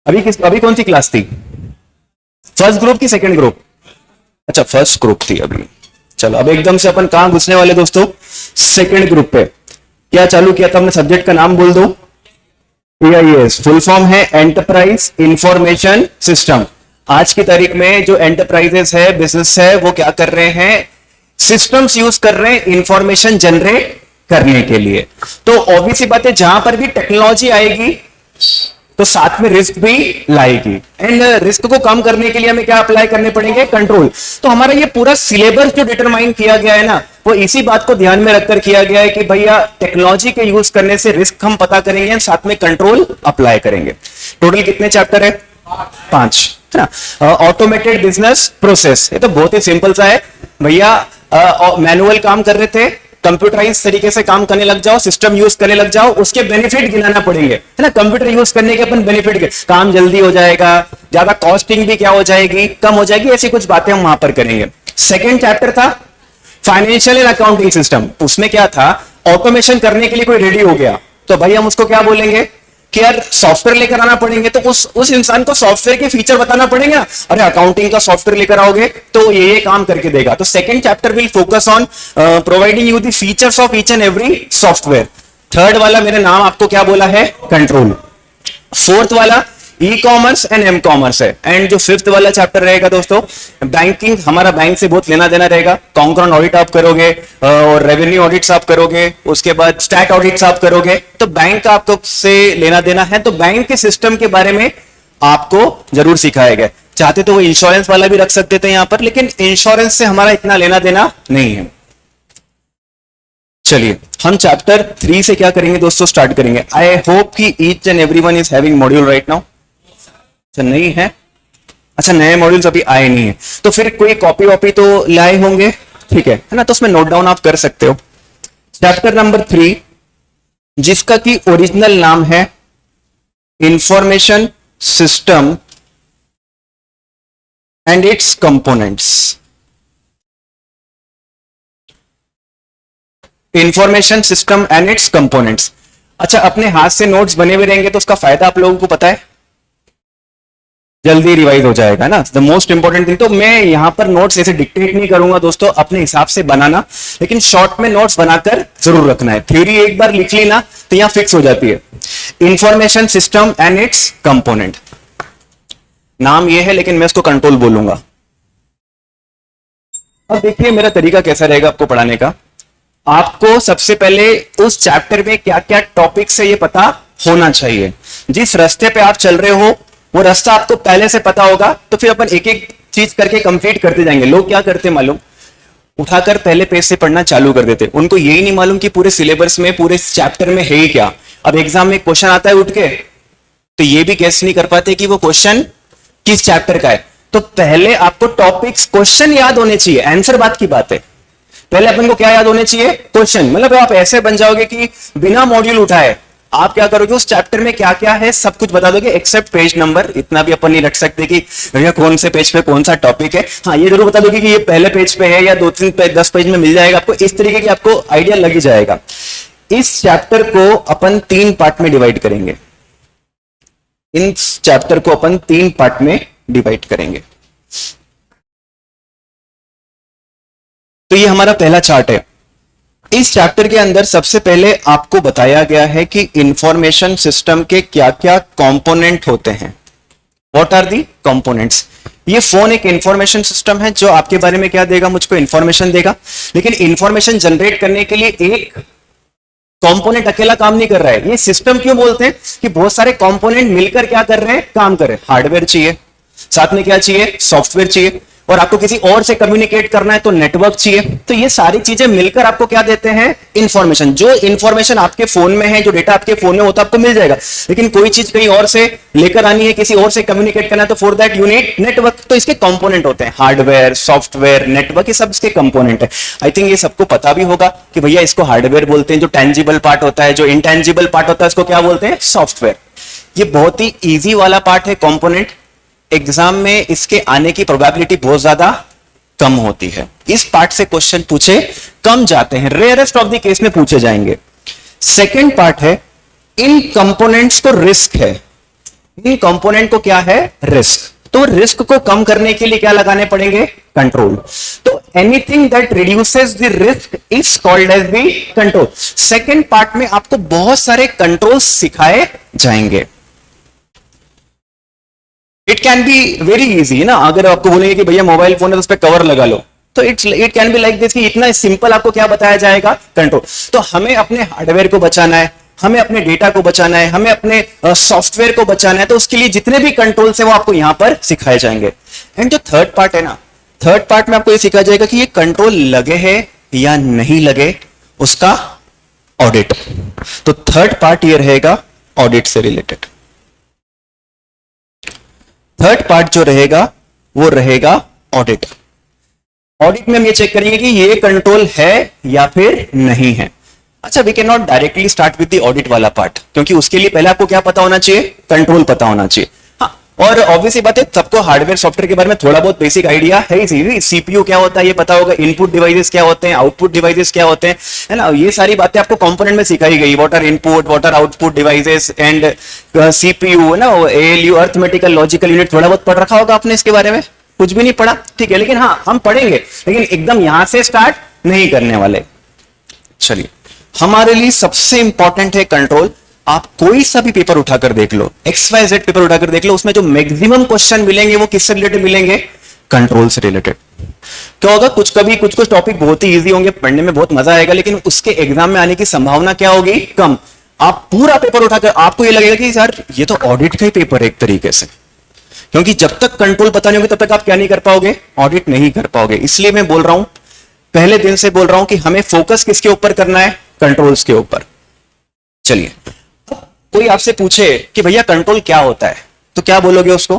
अभी कौन सी क्लास थी? फर्स्ट ग्रुप की सेकंड ग्रुप? अच्छा फर्स्ट ग्रुप थी अभी। चलो अब एकदम से अपन कहां घुसने वाले दोस्तों? सेकंड ग्रुप पे। क्या चालू किया था हमने? सब्जेक्ट का नाम बोल दो। एआईएस फुल फॉर्म है एंटरप्राइज इंफॉर्मेशन सिस्टम। आज की तारीख में जो एंटरप्राइजेस है, बिजनेस है, वो क्या कर रहे हैं? सिस्टम्स यूज कर रहे हैं इंफॉर्मेशन जनरेट करने के लिए। तो ऑब्वियस सी बात है, जहां पर भी टेक्नोलॉजी आएगी तो साथ में रिस्क भी लाएगी, एंड रिस्क को कम करने के लिए हमें क्या अप्लाई करने पड़ेंगे? कंट्रोल। तो हमारा ये पूरा सिलेबस जो डिटरमाइन किया गया है ना, वो इसी बात को ध्यान में रखकर किया गया है कि भैया टेक्नोलॉजी के यूज करने से रिस्क हम पता करेंगे एंड साथ में कंट्रोल अप्लाई करेंगे। टोटल कितने चैप्टर है? 5 है ना। ऑटोमेटेड बिजनेस प्रोसेस, ये तो बहुत ही सिंपल सा है भैया। मैनुअल काम कर रहे थे, कंप्यूटराइज तरीके से काम करने लग जाओ, सिस्टम यूज करने लग जाओ, उसके बेनिफिट गिनाना पड़ेंगे, है ना। कंप्यूटर यूज करने के अपन बेनिफिट के, काम जल्दी हो जाएगा, ज्यादा कॉस्टिंग भी क्या हो जाएगी? कम हो जाएगी। ऐसी कुछ बातें हम वहां पर करेंगे। सेकंड चैप्टर था फाइनेंशियल एंड अकाउंटिंग सिस्टम। उसमें क्या था? ऑटोमेशन करने के लिए कोई रेडी हो गया तो भाई हम उसको क्या बोलेंगे कि यार सॉफ्टवेयर लेकर आना पड़ेंगे, तो उस इंसान को सॉफ्टवेयर के फीचर बताना पड़ेगा। अरे अकाउंटिंग का सॉफ्टवेयर लेकर आओगे तो ये काम करके देगा। तो second chapter will focus on providing you the features of each and every software. Third वाला मैंने नाम आपको क्या बोला है? कंट्रोल। फोर्थ वाला E commerce and M commerce है। एंड जो फिफ्थ वाला चैप्टर रहेगा दोस्तों, बैंकिंग। हमारा बैंक से बहुत लेना देना रहेगा। कॉन्करेंट ऑडिट आप करोगे और रेवेन्यू ऑडिट्स आप करोगे, उसके बाद स्टैट ऑडिट्स आप करोगे, तो बैंक का आपको से लेना देना है। तो बैंक के सिस्टम के बारे में आपको जरूर सिखाएगा। चाहते तो वो इंश्योरेंस वाला भी रख सकते थे यहां पर, लेकिन इंश्योरेंस से हमारा इतना लेना देना नहीं है। चलिए हम चैप्टर 3 से क्या करेंगे दोस्तों? स्टार्ट करेंगे। आई होप कि each and everyone is having module right now. नहीं है? अच्छा नए मॉड्यूल्स अभी आए नहीं है, तो फिर कोई कॉपी वॉपी तो लाए होंगे, ठीक है ना। तो उसमें नोट डाउन आप कर सकते हो। चैप्टर नंबर 3 जिसका कि ओरिजिनल नाम है information system and it's components. Information system and it's components. अच्छा अपने हाथ से नोट्स बने हुए रहेंगे तो उसका फायदा आप लोगों को पता है, जल्दी रिवाइज हो जाएगा ना। द मोस्ट इंपॉर्टेंट थिंग, तो मैं यहां पर नोट्स ऐसे डिक्टेट नहीं करूंगा दोस्तों, अपने हिसाब से बनाना, लेकिन शॉर्ट में नोट्स बनाकर जरूर रखना है। थ्योरी एक बार लिख ली ना तो यहां फिक्स हो जाती है। Information system and it's component, नाम ये है लेकिन मैं इसको कंट्रोल बोलूंगा। अब देखिए मेरा तरीका कैसा रहेगा आपको पढ़ाने का। आपको सबसे पहले उस चैप्टर में क्या क्या टॉपिक्स है ये पता होना चाहिए। जिस रास्ते पे आप चल रहे हो वो रास्ता आपको पहले से पता होगा, तो फिर अपन एक एक चीज करके कंप्लीट करते जाएंगे। लोग क्या करते मालूम, उठाकर पहले पेज से पढ़ना चालू कर देते। उनको यही नहीं मालूम कि पूरे सिलेबस में, पूरे चैप्टर में है ही क्या। अब एग्जाम में क्वेश्चन आता है उठ के, तो ये भी गेस नहीं कर पाते कि वो क्वेश्चन किस चैप्टर का है। तो पहले आपको टॉपिक्स, क्वेश्चन याद होने चाहिए, आंसर बात की बात है। पहले अपन को क्या याद होने चाहिए? क्वेश्चन। मतलब आप ऐसे बन जाओगे कि बिना मॉड्यूल उठाए आप क्या करोगे, उस चैप्टर में क्या क्या है सब कुछ बता दोगे एक्सेप्ट पेज नंबर। इतना भी अपन नहीं रख सकते कि भैया कौन से पेज पे कौन सा टॉपिक है। हाँ ये जरूर बता दोगे कि ये पहले पेज पे है या 2-3 पेज 10 पेज में मिल जाएगा आपको। इस तरीके की आपको आइडिया लग ही जाएगा। इस चैप्टर को अपन 3 पार्ट में डिवाइड करेंगे। इस चैप्टर को अपन 3 पार्ट में डिवाइड करेंगे। तो ये हमारा पहला चार्ट है। इस चैप्टर के अंदर सबसे पहले आपको बताया गया है कि इंफॉर्मेशन सिस्टम के क्या क्या कंपोनेंट होते हैं। What are the components. ये फोन एक इंफॉर्मेशन सिस्टम है जो आपके बारे में क्या देगा, मुझको इंफॉर्मेशन देगा। लेकिन इंफॉर्मेशन जनरेट करने के लिए एक कंपोनेंट अकेला काम नहीं कर रहा है। ये सिस्टम क्यों बोलते हैं कि बहुत सारे कंपोनेंट मिलकर क्या कर रहे हैं, काम कर रहे हैं। हार्डवेयर चाहिए, साथ में क्या चाहिए, सॉफ्टवेयर चाहिए, और आपको किसी और से कम्युनिकेट करना है तो नेटवर्क चाहिए। तो ये सारी चीजें मिलकर आपको क्या देते हैं, इंफॉर्मेशन। जो इंफॉर्मेशन आपके फोन में है, जो डेटा आपके फोन में होता है, आपको मिल जाएगा। लेकिन कोई चीज कहीं और से लेकर आनी है, किसी और से कम्युनिकेट करना है, तो for that you need network. तो इसके कंपोनेंट होते हैं हार्डवेयर, सॉफ्टवेयर, नेटवर्क, ये सब इसके कंपोनेंट है। आई थिंक ये सबको पता भी होगा कि भैया इसको हार्डवेयर बोलते हैं, जो टेंजिबल पार्ट होता है। जो इनटेंजिबल पार्ट होता है उसको क्या बोलते हैं, सॉफ्टवेयर। ये बहुत ही ईजी वाला पार्ट है कंपोनेंट। एग्जाम में इसके आने की प्रोबेबिलिटी बहुत ज्यादा कम होती है। इस पार्ट से क्वेश्चन पूछे कम जाते हैं, रेयरेस्ट ऑफ द केस में पूछे जाएंगे। सेकंड पार्ट है इन कंपोनेंट्स को रिस्क है। इन कंपोनेंट को क्या है, रिस्क। तो रिस्क को कम करने के लिए क्या लगाने पड़ेंगे, कंट्रोल। तो anything that reduces the risk is called as the control. Second part में आपको बहुत सारे कंट्रोल सिखाए जाएंगे। It can be very easy ना, अगर आपको बोलेंगे कि भैया मोबाइल फोन है तो उस पर कवर लगा लो, तो it can be like this कि इतना सिंपल आपको क्या बताया जाएगा, कंट्रोल। तो हमें अपने हार्डवेयर को बचाना है, हमें अपने डेटा को बचाना है, हमें अपने सॉफ्टवेयर को बचाना है, तो उसके लिए जितने भी कंट्रोल्स है वो आपको यहां पर सिखाए जाएंगे। एंड जो थर्ड पार्ट है ना, थर्ड पार्ट में आपको ये सिखाया जाएगा कि ये कंट्रोल लगे है या नहीं लगे, उसका ऑडिट। तो थर्ड पार्ट ये रहेगा ऑडिट से रिलेटेड। थर्ड पार्ट जो रहेगा वो रहेगा ऑडिट। ऑडिट में हम ये चेक करेंगे कि ये कंट्रोल है या फिर नहीं है। अच्छा, we can not directly start with the audit वाला पार्ट, क्योंकि उसके लिए पहले आपको क्या पता होना चाहिए, कंट्रोल पता होना चाहिए। हाँ, और ऑब्वियसली बात है, सबको हार्डवेयर सॉफ्टवेयर के बारे में थोड़ा बहुत बेसिक आइडिया है ही। सीपीयू क्या होता है ये पता होगा, इनपुट डिवाइसेस क्या होते हैं, आउटपुट डिवाइसेस क्या होते हैं, है ना। ये सारी बातें आपको कंपोनेंट में सिखाई गई, what are input, what are output devices and CPU, है ना, एएलयू, अर्थमेटिकल लॉजिकल यूनिट, थोड़ा बहुत पढ़ रखा होगा आपने इसके बारे में, कुछ भी नहीं पढ़ा, ठीक है, लेकिन हाँ हम पढ़ेंगे, लेकिन एकदम यहां से स्टार्ट नहीं करने वाले। चलिए, हमारे लिए सबसे इंपॉर्टेंट है कंट्रोल। आप कोई सा भी पेपर उठाकर देख लो, XYZ पेपर उठाकर देख लो, उसमें जो मैक्सिमम क्वेश्चन मिलेंगे वो किससे रिलेटेड मिलेंगे, कंट्रोल से रिलेटेड। क्या होगा, कुछ कभी कुछ कुछ टॉपिक बहुत ही इजी होंगे, पढ़ने में बहुत मजा आएगा, लेकिन उसके एग्जाम में आने की संभावना क्या होगी, कम। आप पूरा पेपर उठाकर आपको ये लगेगा कि यार ये तो ऑडिट का ही पेपर है एक तरीके से, क्योंकि जब तक कंट्रोल पता नहीं होगी तब तक आप क्या नहीं कर पाओगे, ऑडिट नहीं कर पाओगे। इसलिए मैं बोल रहा हूं, पहले दिन से बोल रहा हूं कि हमें फोकस किसके ऊपर करना है, कंट्रोल्स के ऊपर। चलिए, कोई आपसे पूछे कि भैया कंट्रोल क्या होता है, तो क्या बोलोगे उसको,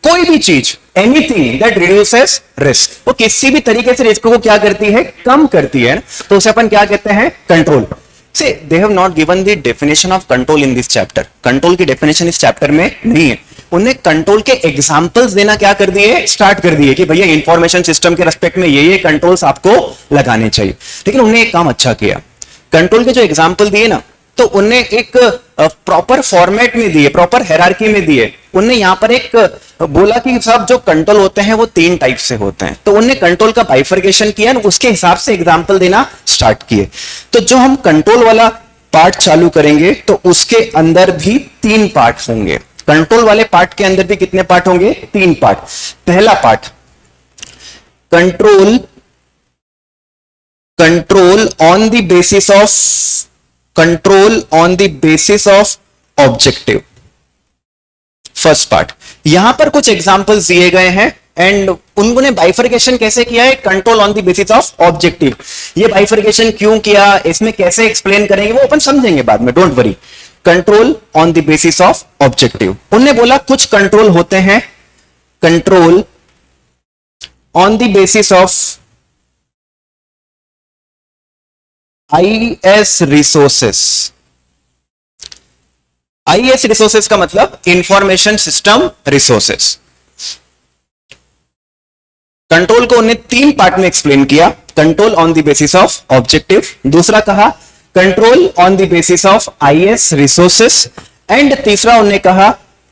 कोई भी चीज, एनीथिंग दैट रिड्यूसेस रिस्क, वो किसी भी तरीके से रिस्क को क्या करती है, कम करती है, तो उसे अपन क्या कहते हैं, कंट्रोल। से they have not given the definition of control in this chapter. Control की डेफिनेशन इस चैप्टर में नहीं है। उन्हें कंट्रोल के एग्जांपल्स देना क्या कर दिए, स्टार्ट कर दिए कि भैया इंफॉर्मेशन सिस्टम के रेस्पेक्ट में ये कंट्रोल्स आपको लगाने चाहिए। लेकिन उन्हें एक काम अच्छा किया, कंट्रोल के जो एग्जांपल दिए ना, तो उन्हें एक प्रॉपर फॉर्मेट में दिए, प्रॉपर हायरार्की में दिए। उन्हें यहां पर एक बोला कि सब जो कंट्रोल होते हैं वो 3 टाइप से होते हैं, तो उन्हें कंट्रोल का बाइफर्केशन किया ना, उसके हिसाब से एग्जांपल देना स्टार्ट किए। तो जो हम कंट्रोल वाला पार्ट चालू करेंगे तो उसके अंदर भी 3 पार्ट होंगे। कंट्रोल वाले पार्ट के अंदर भी कितने पार्ट होंगे, 3 पार्ट। पहला part, control on the basis of objective, first part. यहां पर कुछ एग्जांपल्स दिए गए हैं एंड उन्होंने बाइफर्केशन कैसे किया है, control on the basis of objective. ये बाइफर्केशन क्यों किया, इसमें कैसे एक्सप्लेन करेंगे वो अपन समझेंगे बाद में, don't worry. Control on the basis of objective, उन्होंने बोला कुछ कंट्रोल होते हैं control on the basis of IS resources. IS resources का मतलब इंफॉर्मेशन सिस्टम रिसोर्सेस। कंट्रोल को उन्हें 3 पार्ट में एक्सप्लेन किया, control on the basis of objective, दूसरा कहा control on the basis of IS resources, and तीसरा उन्हें कहा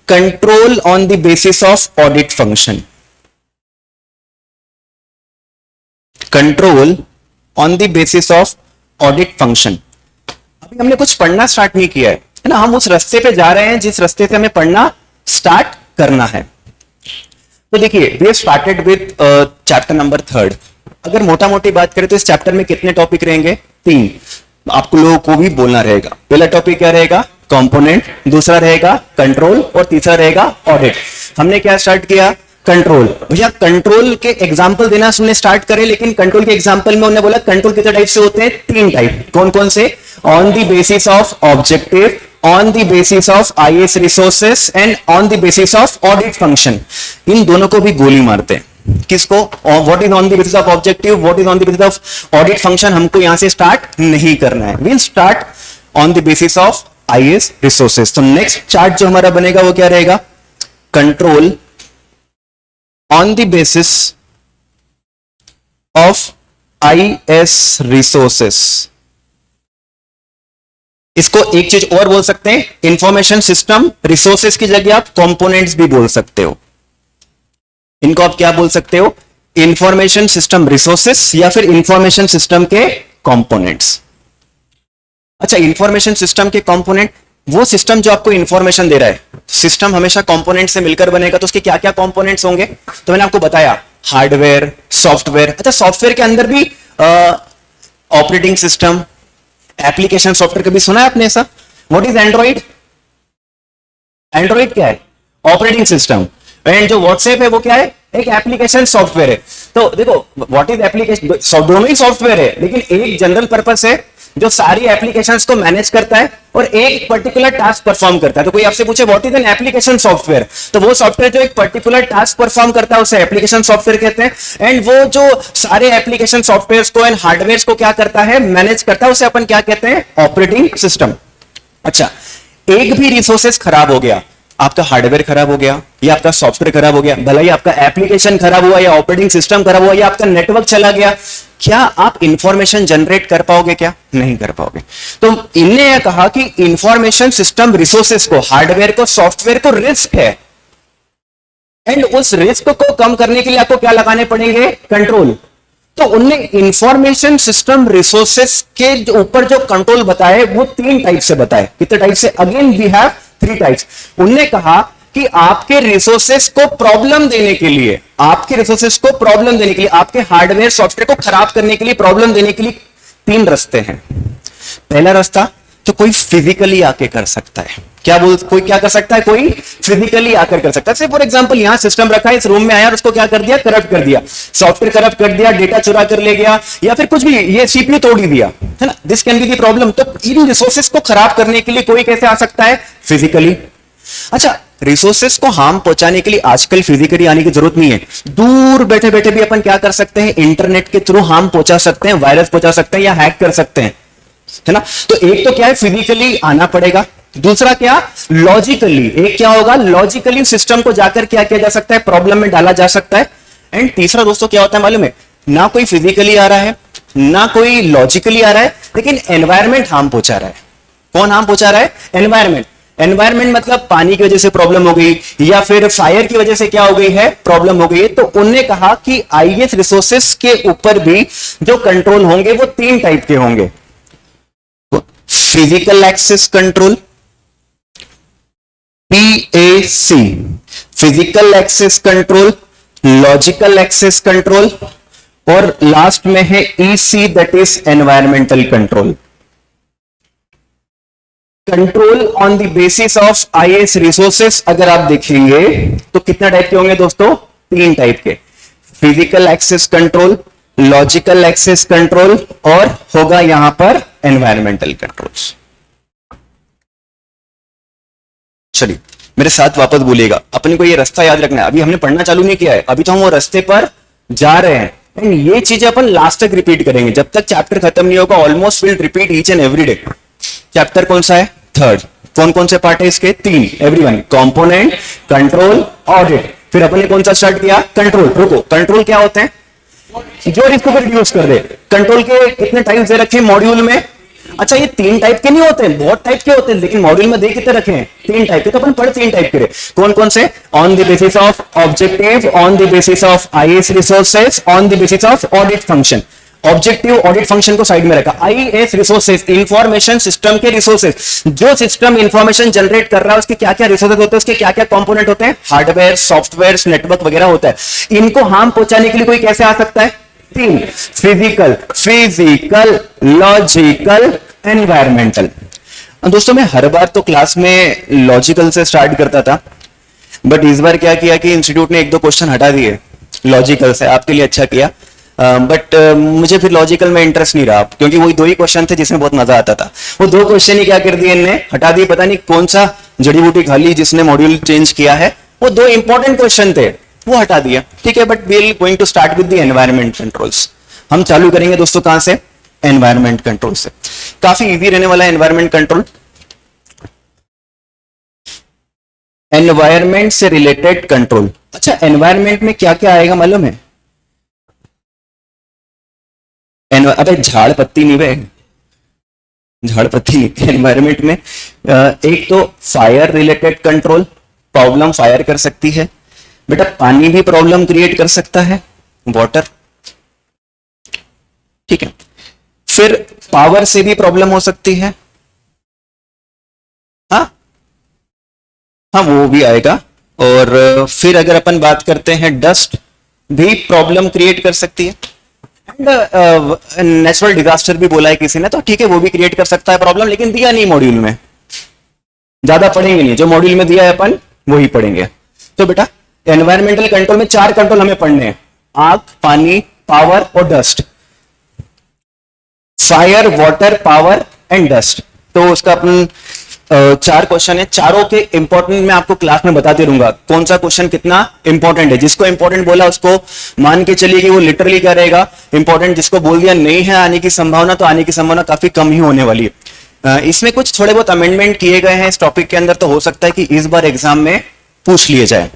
control on the basis of audit function. Control on the basis of audit function. अभी हमने कुछ पढ़ना स्टार्ट नहीं किया है ना, हम उस रास्ते पे जा रहे हैं जिस रास्ते से हमें पढ़ना स्टार्ट करना है। तो देखिए, we have started with chapter number 3। अगर मोटा मोटी बात करें तो इस चैप्टर में कितने टॉपिक रहेंगे, 3। आप लोगों को भी बोलना रहेगा। पहला टॉपिक क्या रहेगा, कंपोनेंट, दूसरा रहेगा कंट्रोल और तीसरा रहेगा ऑडिट। हमने क्या स्टार्ट किया, कंट्रोल। भैया कंट्रोल के एग्जांपल देना हमने स्टार्ट करे, लेकिन कंट्रोल के एग्जांपल में उन्होंने बोला कंट्रोल कितने टाइप से होते हैं, 3 टाइप। कौन कौन से, on the basis of objective, on the basis of IS resources and on the basis of audit function. इन दोनों को भी गोली मारते हैं। किसको, what is on the basis of objective, what is on the basis of audit function, हमको यहां से स्टार्ट नहीं करना है। Will start on the basis of IS resources. तो नेक्स्ट चार्ट जो हमारा बनेगा वो क्या रहेगा, control on the basis of IS resources। इसको एक चीज और बोल सकते हैं, इंफॉर्मेशन सिस्टम रिसोर्सेस की जगह आप कंपोनेंट्स भी बोल सकते हो। इनको आप क्या बोल सकते हो, इंफॉर्मेशन सिस्टम रिसोर्सेस या फिर इंफॉर्मेशन सिस्टम के कंपोनेंट्स। अच्छा, इंफॉर्मेशन सिस्टम के कंपोनेंट, वो सिस्टम जो आपको इंफॉर्मेशन दे रहा है। सिस्टम हमेशा कंपोनेंट से मिलकर बनेगा, तो उसके क्या क्या कंपोनेंट्स होंगे, तो मैंने आपको बताया हार्डवेयर, सॉफ्टवेयर। अच्छा, सॉफ्टवेयर के अंदर भी ऑपरेटिंग सिस्टम, एप्लीकेशन सॉफ्टवेयर, कभी सुना है आपने ऐसा? What is Android? एंड्रॉइड क्या है? Operating system. एंड जो व्हाट्सएप है वो क्या है? एक एप्लीकेशन सॉफ्टवेयर है। तो देखो, व्हाट इज एप्लीकेशन, दोनों ही सॉफ्टवेयर है, लेकिन एक जनरल पर्पस है जो सारी एप्लीकेशंस को मैनेज करता है और एक पर्टिकुलर टास्क परफॉर्म करता है। तो कोई आपसे पूछे what is an application software, तो वो सॉफ्टवेयर जो एक पर्टिकुलर टास्क परफॉर्म करता है उसे एप्लीकेशन सॉफ्टवेयर कहते हैं। एंड वो जो सारे एप्लीकेशन सॉफ्टवेयर को एंड हार्डवेयर को क्या करता है, मैनेज करता है, उसे अपन क्या कहते हैं? Operating system. अच्छा, एक भी रिसोर्सेस खराब हो गया, आपका हार्डवेयर खराब हो गया या आपका सॉफ्टवेयर खराब हो गया, भला ही आपका एप्लीकेशन खराब हुआ या ऑपरेटिंग सिस्टम खराब हुआ या आपका नेटवर्क चला गया, क्या आप इंफॉर्मेशन जनरेट कर पाओगे? क्या नहीं कर पाओगे। तो इनने यह कहा कि इंफॉर्मेशन सिस्टम रिसोर्सेस को, हार्डवेयर को, सॉफ्टवेयर को रिस्क है, एंड उस रिस्क को कम करने के लिए आपको क्या लगाने पड़ेंगे? कंट्रोल। तो उनने इंफॉर्मेशन सिस्टम रिसोर्सेस के ऊपर जो कंट्रोल बताए वो 3 टाइप से बताए। कितने टाइप से? Again we have 3 types. उनने कहा कि आपके रिसोर्सेस को प्रॉब्लम देने के लिए, आपके रिसोर्सेस को प्रॉब्लम देने के लिए, आपके हार्डवेयर सॉफ्टवेयर को खराब करने के लिए, प्रॉब्लम देने के लिए 3 रास्ते हैं। पहला रास्ता जो कोई फिजिकली आके कर सकता है। कोई क्या कर सकता है? कोई फिजिकली आकर कर सकता है। फॉर एग्जांपल, यहां सिस्टम रखा है, इस रूम में आया और उसको क्या कर दिया? करप्ट कर दिया, सॉफ्टवेयर करप्ट कर दिया, डेटा चुरा कर ले गया, या फिर कुछ भी, ये सीपीयू तोड़ ही दिया, है ना। This can be the problem. तो इन रिसोर्सेस को खराब करने के लिए कोई कैसे आ सकता है? फिजिकली। अच्छा, रिसोर्सेस को हार्म पहुंचाने के लिए आजकल फिजिकली आने की जरूरत नहीं है, दूर बैठे बैठे भी अपन क्या कर सकते हैं? इंटरनेट के थ्रू हार्म पहुंचा सकते हैं, वायरस पहुंचा सकते हैं या हैक कर सकते हैं, है ना। तो एक तो क्या है, फिजिकली आना पड़ेगा। दूसरा क्या? लॉजिकली। एक क्या होगा? लॉजिकली सिस्टम को जाकर क्या किया जा सकता है? प्रॉब्लम में डाला जा सकता है। एंड तीसरा दोस्तों क्या होता है मालूम है? ना कोई फिजिकली आ रहा है, ना कोई लॉजिकली आ रहा है, लेकिन एनवायरमेंट हार्म पहुंचा रहा है। कौन हार्म पहुंचा रहा है? एनवायरमेंट। एनवायरमेंट मतलब पानी की वजह से प्रॉब्लम हो गई या फिर फायर की वजह से क्या हो गई है? प्रॉब्लम हो गई है। तो उन्होंने कहा कि आईएस रिसोर्सेस के ऊपर भी जो कंट्रोल होंगे वो 3 टाइप के होंगे। Physical access control, PAC, physical access control, logical access control, और लास्ट में है EC, that is environmental control. Control on the basis of IS resources अगर आप देखेंगे तो कितने टाइप के होंगे दोस्तों? 3 टाइप के। Physical access control, logical access control, और होगा यहां पर एनवायरमेंटल कंट्रोल्स। चलिए मेरे साथ वापस बोलिएगा, अपने को ये रास्ता याद रखना है। अभी हमने पढ़ना चालू नहीं किया है, अभी तो हम वो रास्ते पर जा रहे हैं। एंड ये चीजें अपन लास्ट तक रिपीट करेंगे जब तक चैप्टर खत्म नहीं होगा। Almost will repeat each and every day. Chapter कौन सा है? 3rd। कौन कौन से पार्ट है इसके? 3। Everyone, component, control, audit. फिर अपने कौन सा स्टार्ट किया? कंट्रोल। रुको, कंट्रोल क्या होते हैं? जो रिस्क को रिड्यूस कर दे। कंट्रोल के कितने टाइप्स दे रखे मॉड्यूल में? अच्छा, ये 3 टाइप के नहीं होते, बहुत टाइप के होते हैं, लेकिन मॉड्यूल में दे कितने रखे हैं? 3 टाइप के। तो अपन पढ़ 3 टाइप के। कौन कौन से? On the basis of objective, on the basis of IS resources, on the basis of audit function. Objective audit function को साइड में रखा। आईएस रिसोर्सेस, इंफॉर्मेशन सिस्टम के रिसोर्सेस। जो सिस्टम इंफॉर्मेशन जनरेट कर रहा है उसके क्या क्या रिसोर्सेस होते हैं, उसके क्या क्या कंपोनेंट होते हैं? हार्डवेयर, सॉफ्टवेयर, नेटवर्क वगैरह होता है। इनको हार्म पहुंचाने के लिए कोई कैसे आ सकता है? 3। Physical, logical, environmental. दोस्तों मैं हर बार तो क्लास में लॉजिकल से स्टार्ट करता था, बट इस बार क्या किया कि इंस्टीट्यूट ने 1-2 क्वेश्चन हटा दिए लॉजिकल से। आपके लिए अच्छा किया, बट मुझे फिर लॉजिकल में इंटरेस्ट नहीं रहा, क्योंकि वही 2 ही क्वेश्चन थे जिसमें बहुत मजा आता था। वो 2 क्वेश्चन ही क्या कर दिए इनने? हटा दिए। पता नहीं कौन सा जड़ी बूटी खा ली जिसने मॉड्यूल चेंज किया है। वो 2 इंपॉर्टेंट क्वेश्चन थे, वो हटा दिया। ठीक है, but we will going to start with the environment controls. हम चालू करेंगे दोस्तों कहां से? एनवायरमेंट कंट्रोल से। काफी इजी रहने वाला है एनवायरमेंट कंट्रोल। एनवायरमेंट से रिलेटेड कंट्रोल। अच्छा, एनवायरमेंट में क्या क्या आएगा मालूम है? अबे झाड़ पत्ती नहीं बे, झाड़पत्ती एनवायरमेंट में एक तो fire related control, problem fire कर सकती है बेटा, पानी भी प्रॉब्लम क्रिएट कर सकता है, वाटर, ठीक है। फिर पावर से भी प्रॉब्लम हो सकती है, हाँ हाँ वो भी आएगा। और फिर अगर अपन बात करते हैं डस्ट भी प्रॉब्लम क्रिएट कर सकती है, एंड नेचुरल डिजास्टर भी बोला है किसी ने, तो ठीक है वो भी क्रिएट कर सकता है प्रॉब्लम, लेकिन दिया नहीं मॉड्यूल में, ज्यादा पढ़ेंगे नहीं, जो मॉड्यूल में दिया है अपन वही पढ़ेंगे। तो बेटा एनवायरमेंटल कंट्रोल में 4 कंट्रोल हमें पढ़ने हैं, आग, पानी, पावर और dust, fire, water, power and dust. तो उसका अपन 4 क्वेश्चन है, चारों के इंपॉर्टेंट मैं आपको क्लास में बताते रहूंगा कौन सा क्वेश्चन कितना इंपॉर्टेंट है। जिसको इंपॉर्टेंट बोला उसको मान के चलिए कि वो लिटरली क्या रहेगा इंपॉर्टेंट, जिसको बोल दिया नहीं है आने की संभावना, तो आने की संभावना काफी कम ही होने वाली है। इसमें कुछ थोड़े बहुत अमेंडमेंट किए गए हैं इस टॉपिक के अंदर, तो हो सकता है कि इस बार एग्जाम में पूछ लिए जाए।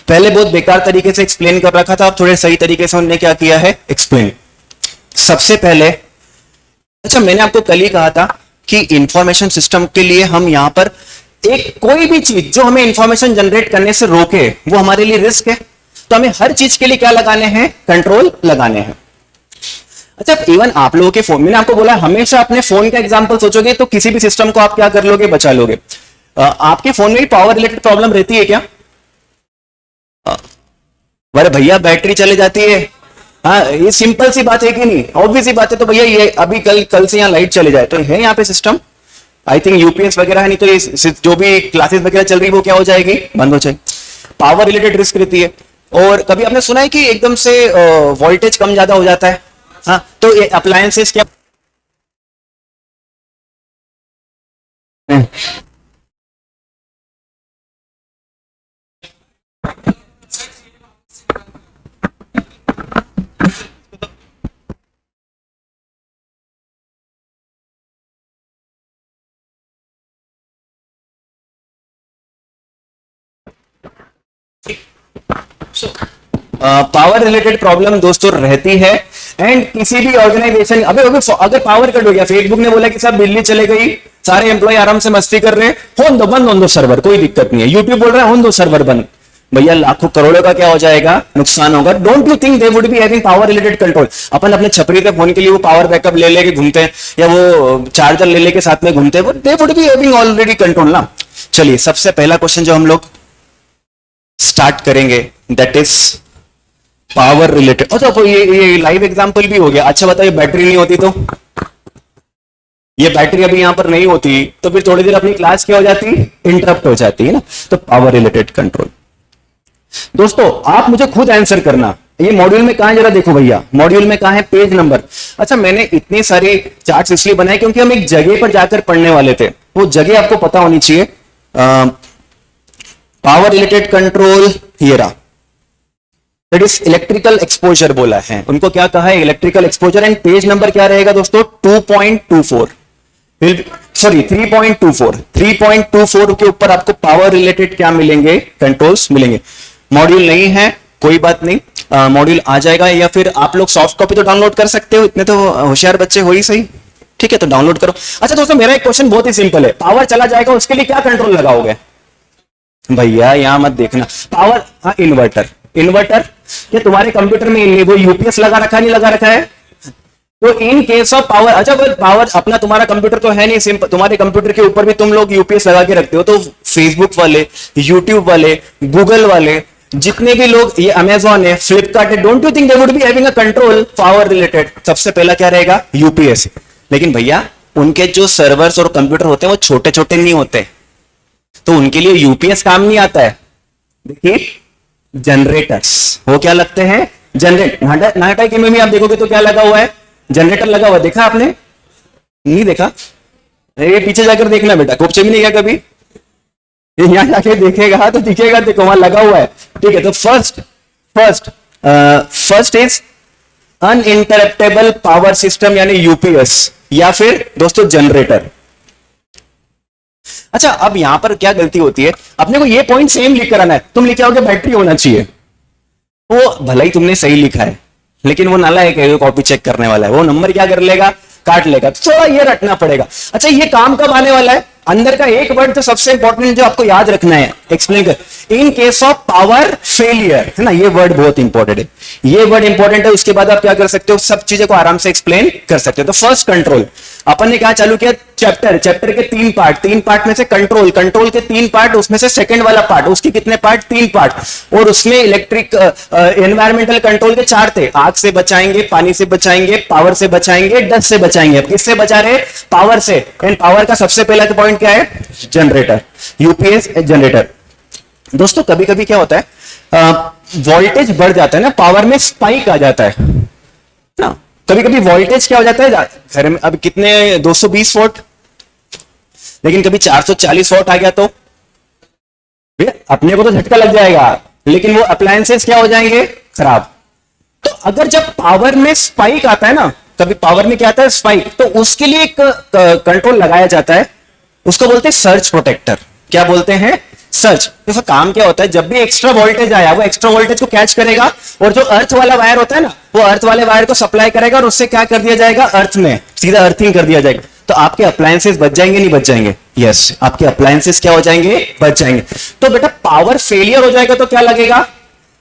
पहले बहुत बेकार तरीके से एक्सप्लेन कर रखा था, अब थोड़े सही तरीके से उन्होंने क्या किया है एक्सप्लेन। सबसे पहले, अच्छा मैंने आपको कल ही कहा था कि इंफॉर्मेशन सिस्टम के लिए हम यहां पर एक कोई भी चीज जो हमें इंफॉर्मेशन जनरेट करने से रोके वो हमारे लिए रिस्क है, तो हमें हर चीज के लिए क्या लगाने हैं, कंट्रोल लगाने हैं। अच्छा इवन आप लोगों के फोन, मैंने आपको बोला हमेशा अपने फोन का एग्जांपल सोचोगे तो किसी भी सिस्टम को आप क्या कर लोगे, बचा लोगे। आपके फोन में भी पावर रिलेटेड प्रॉब्लम रहती है क्या? अरे भैया बैटरी चले जाती है, हाँ ये सिंपल सी बात है कि नहीं, ऑब्वियस सी बात है। तो भैया ये अभी कल से यहाँ लाइट चले जाए तो है यहाँ पे सिस्टम, आई थिंक यूपीएस वगैरह है, नहीं तो ये जो भी क्लासेस वगैरह चल रही है वो क्या हो जाएगी, बंद हो जाएगी। पावर रिलेटेड रिस्क रहती है। और कभी आपने सुना है कि एकदम से वोल्टेज कम ज्यादा हो जाता है, हाँ तो ये अप्लायंसेस क्या पावर रिलेटेड प्रॉब्लम दोस्तों रहती है। एंड किसी भी ऑर्गेनाइजेशन, अगर पावर कट हो गया, फेसबुक ने बोला कि सब दिल्ली चले गई, सारे एम्प्लॉय आराम से मस्ती कर रहे हैं, होन दो, बंद होन दो सर्वर, कोई दिक्कत नहीं है। यूट्यूब बोल रहा है होन दो सर्वर बंद, भैया लाखों करोड़ों का क्या हो जाएगा, नुकसान होगा। Don't you think they would be having power related control? अपन अपने छपरी के फोन के लिए वो पावर बैकअप ले लेके घूमते हैं, या वो चार्जर ले लेके साथ में घूमते हैं, दे would be having already control ना। चलिए सबसे पहला क्वेश्चन जो हम लोग स्टार्ट करेंगे दैट इज पावर रिलेटेड। अच्छा तो ये लाइव एग्जांपल भी हो गया। अच्छा बताइए बैटरी नहीं होती तो, ये बैटरी अभी यहां पर नहीं होती तो फिर थोड़ी देर अपनी क्लास क्या हो जाती, इंटरप्ट हो जाती है ना। तो पावर रिलेटेड कंट्रोल दोस्तों आप मुझे खुद आंसर करना, ये मॉड्यूल में कहां जरा देखो भैया, मॉड्यूल में कहां है, पेज नंबर। अच्छा मैंने इतने सारे चार्ट्स इसलिए बनाए क्योंकि हम एक जगह पर जाकर पढ़ने वाले थे, वो जगह आपको पता होनी चाहिए। पावर रिलेटेड कंट्रोल हियरा, दैट इज इलेक्ट्रिकल एक्सपोजर बोला है, उनको क्या कहा है, electrical exposure. And page number क्या रहेगा दोस्तों, 2.24, सॉरी 3.24, 3.24 के ऊपर आपको पावर रिलेटेड क्या मिलेंगे, कंट्रोल्स मिलेंगे। मॉड्यूल नहीं है कोई बात नहीं, मॉड्यूल आ जाएगा, या फिर आप लोग सॉफ्ट कॉपी तो डाउनलोड कर सकते हो, इतने तो होशियार बच्चे हो ही सही, ठीक है तो डाउनलोड करो। अच्छा दोस्तों मेरा एक क्वेश्चन बहुत ही सिंपल है, पावर चला जाएगा उसके लिए क्या कंट्रोल लगाओगे? भैया यहां मत देखना, पावर, हाँ इन्वर्टर, इन्वर्टर क्या तुम्हारे कंप्यूटर में वो यूपीएस लगा रखा है, नहीं लगा रखा है? तो इन केस ऑफ पावर, अच्छा पावर अपना तुम्हारा कंप्यूटर तो है नहीं, सिंपल तुम्हारे कंप्यूटर के ऊपर भी तुम लोग यूपीएस लगा के रखते हो, तो फेसबुक वाले, यूट्यूब वाले, गूगल वाले, जितने भी लोग, ये अमेजॉन है, फ्लिपकार्ट है, don't you think they would be having a control power related? सबसे पहला क्या रहेगा, यूपीएस। लेकिन भैया उनके जो सर्वर्स और कंप्यूटर होते हैं वो छोटे छोटे नहीं होते, तो उनके लिए यूपीएस काम नहीं आता है। देखिए जनरेटर्स, वो क्या लगते हैं, जनरेट, नाटा के में भी आप देखोगे तो क्या लगा हुआ है, जनरेटर लगा हुआ, देखा आपने, नहीं देखा? ये पीछे जाकर देखना बेटा, कोपचे भी नहीं गया कभी, यहां जाके देखेगा तो दिखेगा, देखो वहां लगा हुआ है, ठीक है। तो first is uninterruptible power system यानी यूपीएस, या फिर दोस्तों जनरेटर। अच्छा अब यहां पर क्या गलती होती है, अपने को ये पॉइंट सेम लिख कर आना है, तुम लिखे होगे बैटरी होना चाहिए, वो भला ही तुमने सही लिखा है, लेकिन वो नालायक है, कॉपी चेक करने वाला है, वो नंबर क्या कर लेगा, काट लेगा। तो थोड़ा ये रखना पड़ेगा। अच्छा, ये काम कब आने वाला है? अंदर का एक वर्ड जो सबसे इंपॉर्टेंट जो आपको याद रखना है, एक्सप्लेन कर, इन केस ऑफ पावर फेलियर, है ना, ये वर्ड बहुत इंपॉर्टेंट है, ये वर्ड इंपॉर्टेंट है। उसके बाद आप क्या कर सकते हो, सब चीजों को आराम से एक्सप्लेन कर सकते हो। तो फर्स्ट कंट्रोल अपन ने क्या चालू किया, चैप्टर के तीन पार्ट में से कंट्रोल के तीन पार्ट, उसमें से सेकंड वाला पार्ट, उसके कितने पार्ट, तीन पार्ट, और उसमें इलेक्ट्रिक एनवायरमेंटल कंट्रोल के चार थे, आग से बचाएंगे, पानी से बचाएंगे, पावर से बचाएंगे, डस्ट से बचाएंगे। अब किससे बचा रहे? पावर से। एंड पावर का सबसे पहला पॉइंट क्या है? Generator, UPS generator. दोस्तों कभी कभी क्या होता है, वोल्टेज बढ़ जाता है ना, पावर में स्पाइक आ जाता है ना, कभी कभी वोल्टेज क्या हो जाता है घर में, अब कितने 220 वोल्ट, लेकिन कभी 440 वोल्ट आ गया तो अपने को तो झटका लग जाएगा, लेकिन वो अप्लायंसेस क्या हो जाएंगे? खराब। तो अगर जब पावर में स्पाइक आता है ना, कभी पावर में क्या आता है? स्पाइक, तो उसके लिए एक कंट्रोल लगाया जाता है, उसको बोलते हैं सर्ज प्रोटेक्टर। क्या बोलते हैं? सर्ज। तो काम क्या होता है, जब भी एक्स्ट्रा वोल्टेज आया, वो एक्स्ट्रा वोल्टेज को कैच करेगा, और जो अर्थ वाला वायर होता है ना, वो अर्थ वाले वायर को सप्लाई करेगा, और उससे क्या कर दिया जाएगा? अर्थ में सीधा अर्थिंग कर दिया जाएगा। तो आपके अप्लायंसेस बच जाएंगे, नहीं बच जाएंगे? यस, आपके अप्लायंसेस क्या हो जाएंगे? बच जाएंगे। तो बेटा पावर फेलियर हो जाएगा तो क्या लगेगा?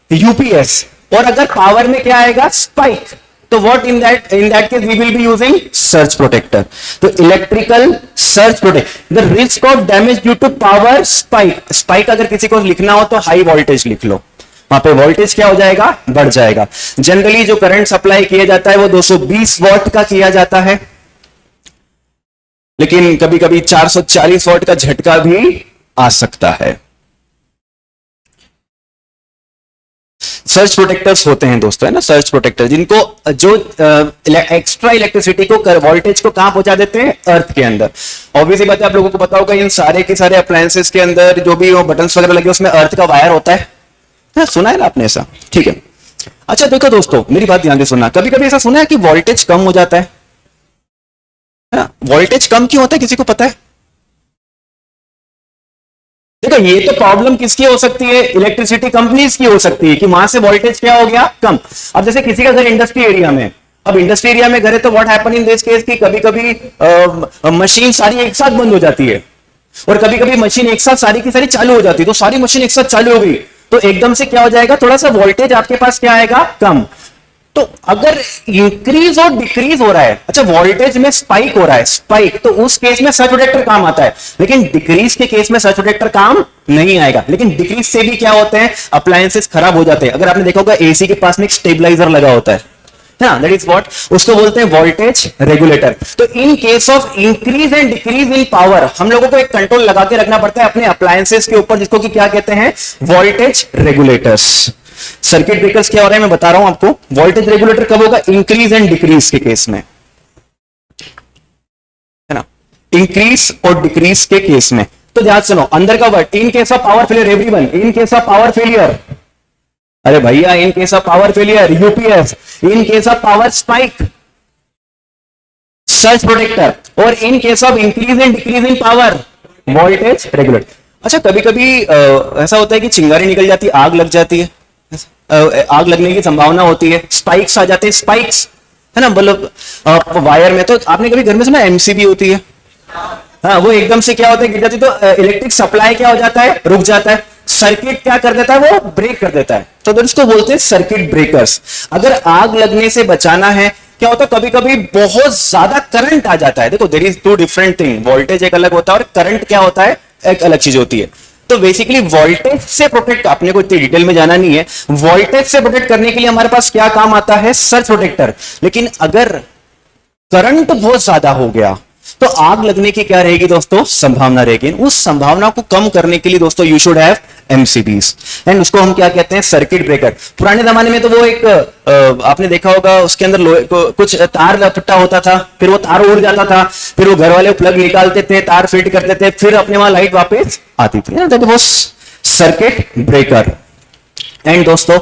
यूपीएस। और अगर पावर में क्या आएगा? स्पाइक, तो what in that case we will be using surge protector. तो electrical surge protector, the risk of damage due to power spike अगर किसी को लिखना हो तो हाई वोल्टेज लिख लो, वहां पे वोल्टेज क्या हो जाएगा? बढ़ जाएगा। जनरली जो करंट सप्लाई किया जाता है वो 220 वॉट का किया जाता है, लेकिन कभी कभी 440 वॉट का झटका भी आ सकता है। सर्ज प्रोटेक्टर्स होते हैं दोस्तों, है ना, सर्ज प्रोटेक्टर, जिनको जो एक्स्ट्रा इलेक्ट्रिसिटी को, वोल्टेज को कहां पहुंचा देते हैं? अर्थ के अंदर। ऑब्वियसली बात है, आप लोगों को पता होगा इन सारे के सारे अप्लायंसेस के अंदर जो भी बटन्स वगैरह लगे उसमें अर्थ का वायर होता है, सुना है ना आपने ऐसा? ठीक है। अच्छा देखो दोस्तों, मेरी बात ध्यान से सुनना, कभी कभी ऐसा सुना है कि वोल्टेज कम हो जाता है ना? वोल्टेज कम क्यों होता है, किसी को पता है? देखो ये तो प्रॉब्लम किसकी हो सकती है? इलेक्ट्रिसिटी कंपनीज की हो सकती है कि वहां से वोल्टेज क्या हो गया? कम। अब जैसे किसी का घर इंडस्ट्री एरिया में, अब इंडस्ट्री एरिया में घर है, तो what happen in this case कि कभी कभी मशीन सारी एक साथ बंद हो जाती है, और कभी कभी मशीन एक साथ सारी की सारी चालू हो जाती है। तो सारी मशीन एक साथ चालू हो गई तो एकदम से क्या हो जाएगा? थोड़ा सा वोल्टेज आपके पास क्या आएगा? कम। तो अगर इंक्रीज और डिक्रीज हो रहा है, अच्छा वोल्टेज में स्पाइक हो रहा है, स्पाइक, तो उस केस में सर्ज प्रोटेक्टर काम आता है, लेकिन डिक्रीज के केस में सर्ज प्रोटेक्टर काम नहीं आएगा। लेकिन डिक्रीज से भी क्या होते हैं? अप्लायंसेस खराब हो जाते हैं। अगर आपने देखा होगा एसी के पास में एक स्टेबलाइजर लगा होता है, दैट इज व्हाट, उसको बोलते हैं वोल्टेज रेगुलेटर। तो इन case of increase and decrease in power हम लोगों को एक कंट्रोल लगा के रखना पड़ता है अपने अप्लायंसेस के ऊपर, जिसको कि क्या कहते हैं? Voltage regulators. सर्किट ब्रेकर्स क्या हो रहा है मैं बता रहा हूं आपको। वोल्टेज रेगुलेटर कब होगा? इंक्रीज एंड डिक्रीज के केस में, है ना, इंक्रीज और डिक्रीज के केस में। तो ध्यान सुनो, अंदर का word, in case of power failure, everyone, in case of power failure, अरे भैया in case of power failure, UPS, in case of power spike, surge protector, और in case of increase and decrease in power, voltage regulator. अच्छा कभी कभी ऐसा होता है कि चिंगारी निकल जाती है, आग लग जाती है, आग लगने की संभावना होती है, स्पाइक्स आ जाते हैं, स्पाइक्स, है ना, मतलब वायर में। तो आपने कभी घर में सुना एमसीबी होती है, हाँ, वो एकदम से क्या होता है? गिर जाती है, तो इलेक्ट्रिक सप्लाई क्या हो जाता है? रुक जाता है, सर्किट क्या कर देता है? वो ब्रेक कर देता है। तो इसको बोलते हैं सर्किट ब्रेकर्स। अगर आग लगने से बचाना है, क्या होता है? कभी कभी बहुत ज्यादा करंट आ जाता है। देखो there is two different thing, voltage एक अलग होता है और करंट क्या होता है? एक अलग चीज होती है। तो बेसिकली वोल्टेज से प्रोटेक्ट, आपने को इतनी डिटेल में जाना नहीं है, वोल्टेज से प्रोटेक्ट करने के लिए हमारे पास क्या काम आता है? Surge protector. लेकिन अगर करंट बहुत ज्यादा हो गया तो आग लगने की क्या रहेगी दोस्तों? संभावना रहेगी। उस संभावना को कम करने के लिए दोस्तों you should have MCBs, and उसको हम क्या कहते हैं? Circuit breaker. पुराने जमाने में तो वो एक आपने देखा होगा, उसके अंदर कुछ तार लपटा होता था, फिर वो तार उड़ जाता था, फिर वो घर वाले प्लग निकालते थे, तार फिट करते थे, फिर अपने वहां लाइट वापस आती थी, that was circuit breaker. And दोस्तों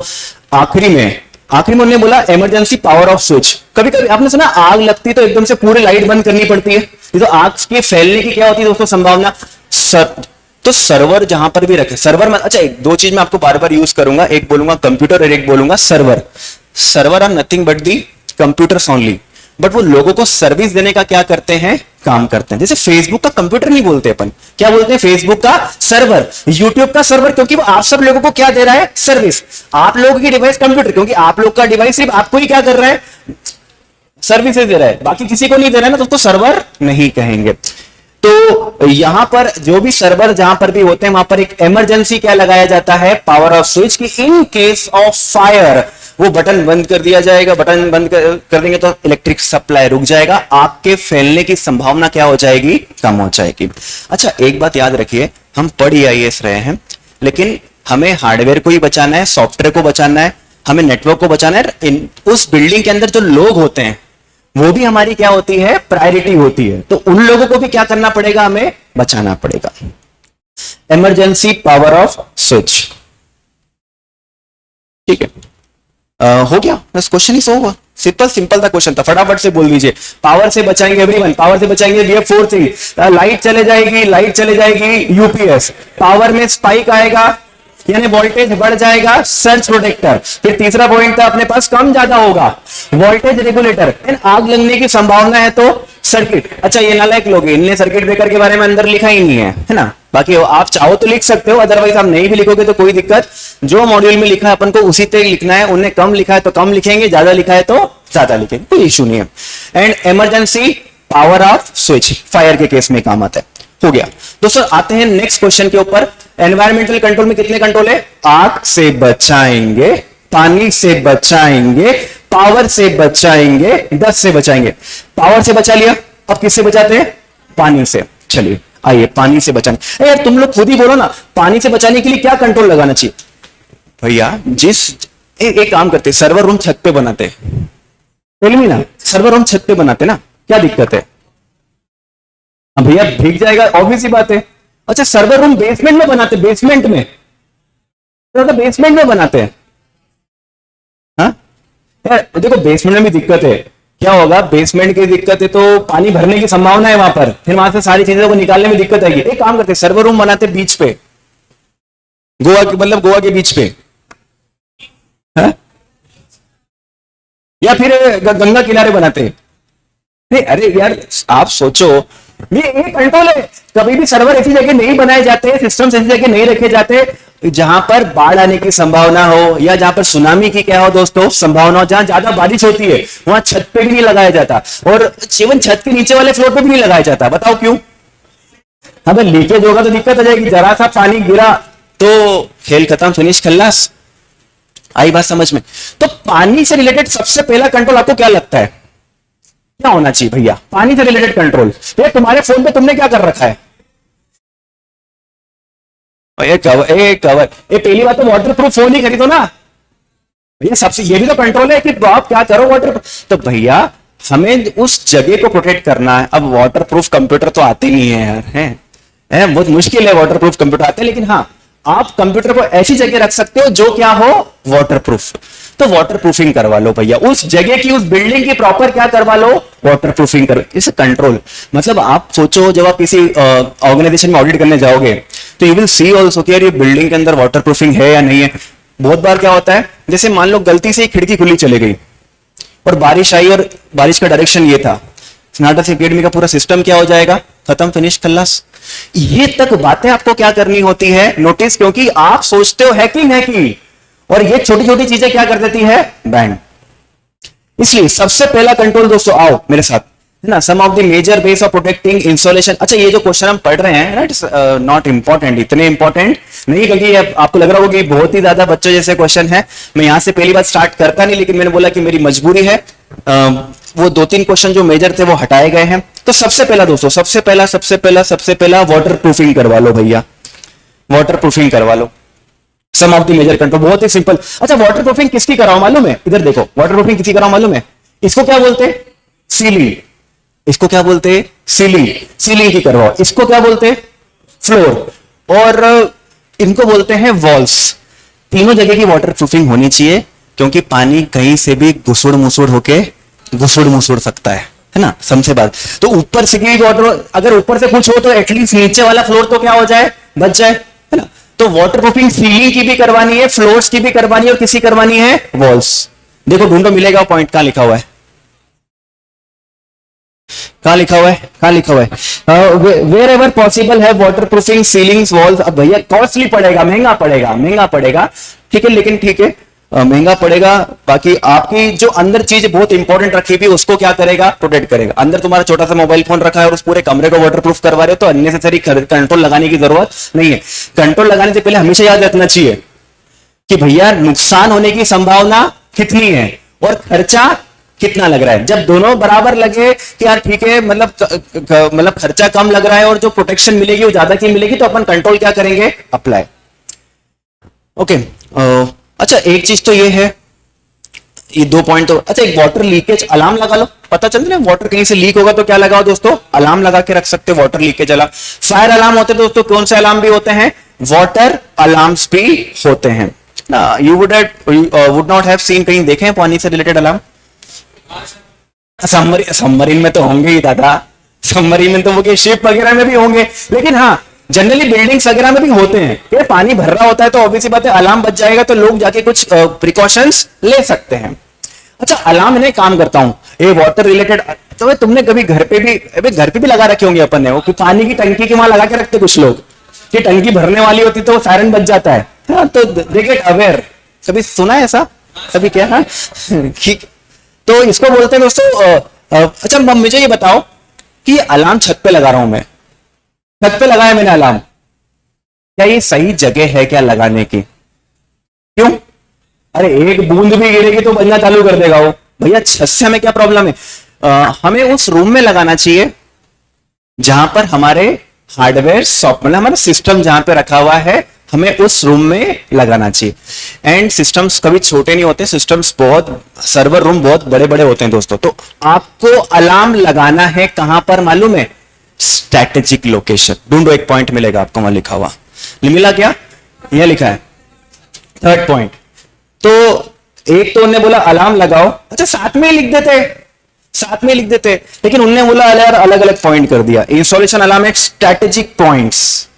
आखिरी में उन्होंने बोला इमरजेंसी पावर ऑफ स्विच। कभी कभी आपने सुना आग लगती तो एकदम से पूरी लाइट बंद करनी पड़ती है, तो आग के फैलने की क्या होती है दोस्तों? संभावना। तो सर्वर जहां पर भी रखे, सर्वर में, अच्छा एक दो चीज मैं आपको बार बार यूज करूंगा, एक बोलूंगा कंप्यूटर और एक बोलूंगा server. Server are nothing but the computers only, but वो लोगों को सर्विस देने का क्या करते हैं, काम करते हैं। जैसे फेसबुक का कंप्यूटर नहीं बोलते अपन, क्या बोलते हैं, फेसबुक का सर्वर, यूट्यूब का सर्वर, क्योंकि वो आप सब लोगों को क्या दे रहा है, सर्विस। आप लोगों की डिवाइस कंप्यूटर, क्योंकि आप लोग का डिवाइस सिर्फ आपको ही क्या कर रहा है, सर्विसेज दे रहा है, बाकी किसी को नहीं दे रहा है ना, तो उसको सर्वर नहीं कहेंगे। तो यहां पर जो भी सर्वर जहां पर भी होते हैं वहां पर एक इमरजेंसी क्या लगाया जाता है, पावर ऑफ स्विच, की इन केस ऑफ फायर वो बटन बंद कर दिया जाएगा। बटन बंद कर देंगे तो इलेक्ट्रिक सप्लाई रुक जाएगा, आपके फैलने की संभावना क्या हो जाएगी, कम हो जाएगी। अच्छा एक बात याद रखिए, हम पढ़ EIS रहे हैं, लेकिन हमें हार्डवेयर को ही बचाना है, सॉफ्टवेयर को बचाना है, हमें नेटवर्क को बचाना है। उस बिल्डिंग के अंदर जो लोग होते हैं वो भी हमारी क्या होती है, प्रायोरिटी होती है। तो उन लोगों को भी क्या करना पड़ेगा, हमें बचाना पड़ेगा। इमरजेंसी पावर ऑफ स्विच, ठीक है। हो गया, बस क्वेश्चन ही होगा, सिंपल था क्वेश्चन था, फटाफट से बोल दीजिए। पावर से बचाएंगे एवरीवन, पावर से बचाएंगे, वी हैव 4 थिंग्स। लाइट चले जाएगी, यूपीएस, पावर में स्पाइक आएगा यानी वोल्टेज बढ़ जाएगा, सर्ज प्रोटेक्टर। फिर तीसरा पॉइंट था अपने पास कम ज्यादा होगा, वोल्टेज रेगुलेटर। आग लगने की संभावना है तो सर्किट। अच्छा ये नालायक लोग, इनने सर्किट ब्रेकर के बारे में अंदर लिखा ही नहीं है ना। बाकी आप चाहो तो लिख सकते हो, अदरवाइज आप नहीं भी लिखोगे तो कोई दिक्कत, जो मॉड्यूल में लिखा है अपन को उसी पे लिखना है। उन्हें कम लिखा है तो कम लिखेंगे, ज्यादा लिखा है तो ज्यादा लिखेंगे, कोई इशू नहीं है। And emergency power off switch fire के केस में काम आता है। हो गया दोस्तों, आते हैं नेक्स्ट क्वेश्चन के ऊपर। एनवायरमेंटल कंट्रोल में कितने कंट्रोल है, आग से बचाएंगे, पानी से बचाएंगे, पावर से बचाएंगे, दस से बचाएंगे। पावर से बचा लिया, अब किससे बचाते हैं, पानी से। चलिए आइए पानी से बचाने, यार तुम लोग खुद ही बोलो ना, पानी से बचाने के लिए क्या कंट्रोल लगाना चाहिए भैया। एक काम करते, सर्वर रूम छत पे बनाते हैं, ना सर्वर रूम छत पे बनाते ना, क्या दिक्कत है भैया, भीग जाएगा, ऑब्वियस ही बात है। अच्छा सर्वर रूम बेसमेंट में बनाते, बेसमेंट में, तो बेसमेंट में बनाते हैं। हाँ यार देखो बेसमेंट में भी दिक्कत है, क्या होगा, बेसमेंट की दिक्कत है तो पानी भरने की संभावना है वहां पर, फिर वहां से सारी चीजों को निकालने में दिक्कत आएगी। एक काम करते, सर्वर रूम बनाते बीच पे, गोवा मतलब गोवा के बीच पे, हाँ? या फिर गंगा किनारे बनाते। नहीं अरे यार आप सोचो, ये कंट्रोल है। कभी भी सर्वर ऐसी जगह नहीं बनाए जाते, सिस्टम्स ऐसी जगह नहीं रखे जाते जहां पर बाढ़ आने की संभावना हो, या जहां पर सुनामी की क्या हो दोस्तों संभावना हो, जहां ज्यादा बारिश होती है वहां छत पे भी नहीं लगाया जाता, और जीवन छत के नीचे वाले फ्लोर पे भी नहीं लगाया जाता। बताओ क्यों, अगर लीकेज होगा तो दिक्कत आ जाएगी, जरा सा पानी गिरा तो खेल खत्म, फिनिश खल्लास। आई बात समझ में। तो पानी से रिलेटेड सबसे पहला कंट्रोल आपको क्या लगता है क्या होना चाहिए भैया, पानी से रिलेटेड कंट्रोल। तो तुम्हारे फोन पे तुमने क्या कर रखा है, कवर। ये पहली बात तो वाटर प्रूफ फोन ही खरीदो ना भैया, सबसे ये भी तो कंट्रोल है कि आप क्या करो वाटर। तो भैया हमें उस जगह को प्रोटेक्ट करना है। अब वाटर प्रूफ कंप्यूटर तो आते नहीं है यार, है बहुत मुश्किल है वाटर प्रूफ कंप्यूटर आते हैं, लेकिन हाँ आप कंप्यूटर को ऐसी जगह रख सकते हो जो क्या हो, वाटर प्रूफ। तो वाटर प्रूफिंग करवा लो भैया, उस जगह की, उस बिल्डिंग की प्रॉपर क्या करवा लो, वाटर प्रूफिंग कर। इसे कंट्रोल मतलब आप सोचो, जब आप किसी ऑर्गेनाइजेशन में ऑडिट करने जाओगे तो यू विल सी ऑल्सो कि यार ये बिल्डिंग के अंदर वाटर प्रूफिंग है या नहीं है। बहुत बार क्या होता है, जैसे मान लो गलती से खिड़की खुली चली गई और बारिश आई, और बारिश का डायरेक्शन ये था, स्नातक एकेडमी का पूरा सिस्टम क्या हो जाएगा, खत्म, फिनिश, खल्लास। ये तक बातें आपको क्या करनी होती है, नोटिस, क्योंकि आप सोचते हो हैकिंग, और ये छोटी छोटी चीजें क्या कर देती है, बैंड। इसलिए सबसे पहला कंट्रोल दोस्तों, आओ मेरे साथ, है ना, some of the major ways of protecting installation. अच्छा ये जो क्वेश्चन हम पढ़ रहे हैं राइट, नॉट इंपॉर्टेंट, इतने इंपॉर्टेंट नहीं, क्योंकि आपको लग रहा होगा कि बहुत ही ज्यादा बच्चों जैसे क्वेश्चन है। मैं यहां से पहली बार स्टार्ट करता नहीं, लेकिन मैंने बोला कि मेरी मजबूरी है। वो 2-3 क्वेश्चन जो मेजर थे वो हटाए गए हैं। तो सबसे पहला दोस्तों, सबसे पहला वाटर प्रूफिंग करवा लो भैया, वाटर प्रूफिंग करवा लो। सम ऑफ द मेजर कंट्रोल, बहुत ही सिंपल। अच्छा वाटर प्रूफिंग किसकी कराओ मालूम है, इधर देखो, वाटर प्रूफिंग किसकी कराओ मालूम है, इसको क्या बोलते हैं, सीलिंग। इसको क्या बोलते हैं, सीलिंग की करवाओ। इसको क्या बोलते हैं, फ्लोर, और इनको बोलते हैं वॉल्स। तीनों जगह की वाटर प्रूफिंग होनी चाहिए, क्योंकि पानी कहीं से भी घुसुड़ मुसुड़ सकता है ना, सबसे बात। तो ऊपर से भी वाटर, अगर ऊपर से कुछ हो तो एटलीस्ट नीचे वाला फ्लोर तो क्या हो जाए, बच जाए, है ना। तो वाटर प्रूफिंग सीलिंग की भी करवानी है, फ्लोर्स की भी करवानी है, और किसी करवानी है, वॉल्स। देखो ढूंढो, मिलेगा पॉइंट कहां लिखा हुआ है, कहाँ लिखा हुआ है, कहाँ लिखा हुआ है, वेर एवर पॉसिबल है वाटर प्रूफिंग सीलिंग्स वॉल्स। अब भैया कॉस्टली पड़ेगा, महंगा पड़ेगा, महंगा पड़ेगा, ठीक है, लेकिन ठीक है, महंगा पड़ेगा। बाकी आपकी जो अंदर चीज बहुत इंपॉर्टेंट रखी हुई उसको क्या करेगा, प्रोटेक्ट करेगा। अंदर तुम्हारा छोटा सा मोबाइल फोन रखा है और उस पूरे कमरे को वाटरप्रूफ करवा रहे हो तो अननेसेसरी कंट्रोल लगाने की जरूरत नहीं है। कंट्रोल लगाने से पहले हमेशा याद रखना चाहिए कि भैया नुकसान होने की संभावना कितनी है और खर्चा कितना लग रहा है। जब दोनों बराबर लगे कि यार ठीक है, मतलब खर्चा कम लग रहा है और जो प्रोटेक्शन मिलेगी वो ज्यादा की मिलेगी, तो अपन कंट्रोल क्या करेंगे, अप्लाई। ओके, अच्छा एक चीज तो ये है, ये 2 पॉइंट तो अच्छा, एक वाटर लीकेज अलार्म लगा लो। पता चल रहा है वाटर कहीं से लीक होगा तो क्या लगाओ दोस्तों, अलार्म लगा के रख सकते हो, water leakage alarm. Fire alarm होते हैं दोस्तों, कौन से अलार्म भी होते हैं, वाटर अलार्म्स भी होते हैं ना। You would not have seen, कहीं देखे हैं पानी से रिलेटेड अलार्म? सबमरीन में तो होंगे ही दादा, सबमरीन में तो वो शिप वगैरह में भी होंगे, लेकिन हाँ जनरली बिल्डिंग्स वगैरह में भी होते हैं। ये पानी भर रहा होता है तो ऑब्वियसली बात है अलार्म बच जाएगा, तो लोग जाके कुछ प्रिकॉशंस ले सकते हैं। अच्छा, अलार्म इन्हें काम करता हूं, ये वाटर रिलेटेड। तो तुमने कभी घर पे भी लगा रखे होंगे अपन ने, वो कि पानी की टंकी के वहां लगा के रखते कुछ लोग कि टंकी भरने वाली होती तो वो सायरन बच जाता है। हाँ, तो दे गेट अवेयर। कभी सुना है ऐसा, कभी क्या? हाँ ठीक, तो इसको बोलते हैं दोस्तों। अच्छा मुझे ये बताओ कि अलार्म छत पे लगा रहा हूं मैं, छत पे लगाया मैंने अलार्म, क्या ये सही जगह है क्या लगाने की? क्यों? अरे एक बूंद भी गिरेगी तो बजना चालू कर देगा वो। भैया छत से हमें क्या प्रॉब्लम है? हमें उस रूम में लगाना चाहिए जहां पर हमारे हार्डवेयर मतलब हमारा सिस्टम जहां पे रखा हुआ है, हमें उस रूम में लगाना चाहिए। एंड सिस्टम्स कभी छोटे नहीं होते, सिस्टम्स बहुत, सर्वर रूम बहुत बड़े बड़े होते हैं दोस्तों। तो आपको अलार्म लगाना है कहां पर मालूम है? Strategic location. ढूंढो, एक पॉइंट मिलेगा आपको वहां लिखा हुआ, मिला क्या? यह लिखा है 3rd पॉइंट। तो एक तो उन्होंने बोला अलार्म लगाओ, अच्छा साथ में लिख देते, लेकिन उन्होंने बोला यार अलग अलग पॉइंट कर दिया। इंस्टॉलेशन अलार्म एक स्ट्रैटेजिक पॉइंट्स।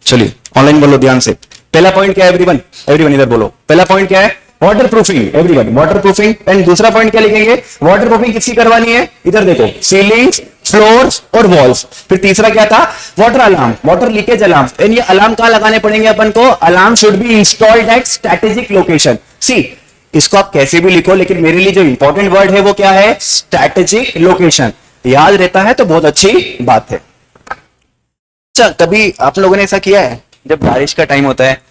चलिए ऑनलाइन बोलो ध्यान से। पहला पॉइंट क्या है एवरीवन इधर बोलो, पहला पॉइंट क्या है? Water proofing, everyone water proofing. And दूसरा पॉइंट क्या लिखेंगे? वाटर प्रूफिंग किसकी करवानी है? इधर देखो, सीलिंग्स, फ्लोर्स और वॉल्स। फिर तीसरा क्या था? Water alarm, water leakage alarm. And ये अलार्म कहां लगाने पड़ेंगे अपन को? Alarm should be installed at strategic location. See, इसको आप कैसे भी लिखो, लेकिन मेरे लिए जो इंपॉर्टेंट वर्ड है वो क्या है? Strategic location. याद रहता है तो बहुत अच्छी बात है। अच्छा, कभी आप लोगों ने ऐसा किया है जब बारिश का टाइम होता है,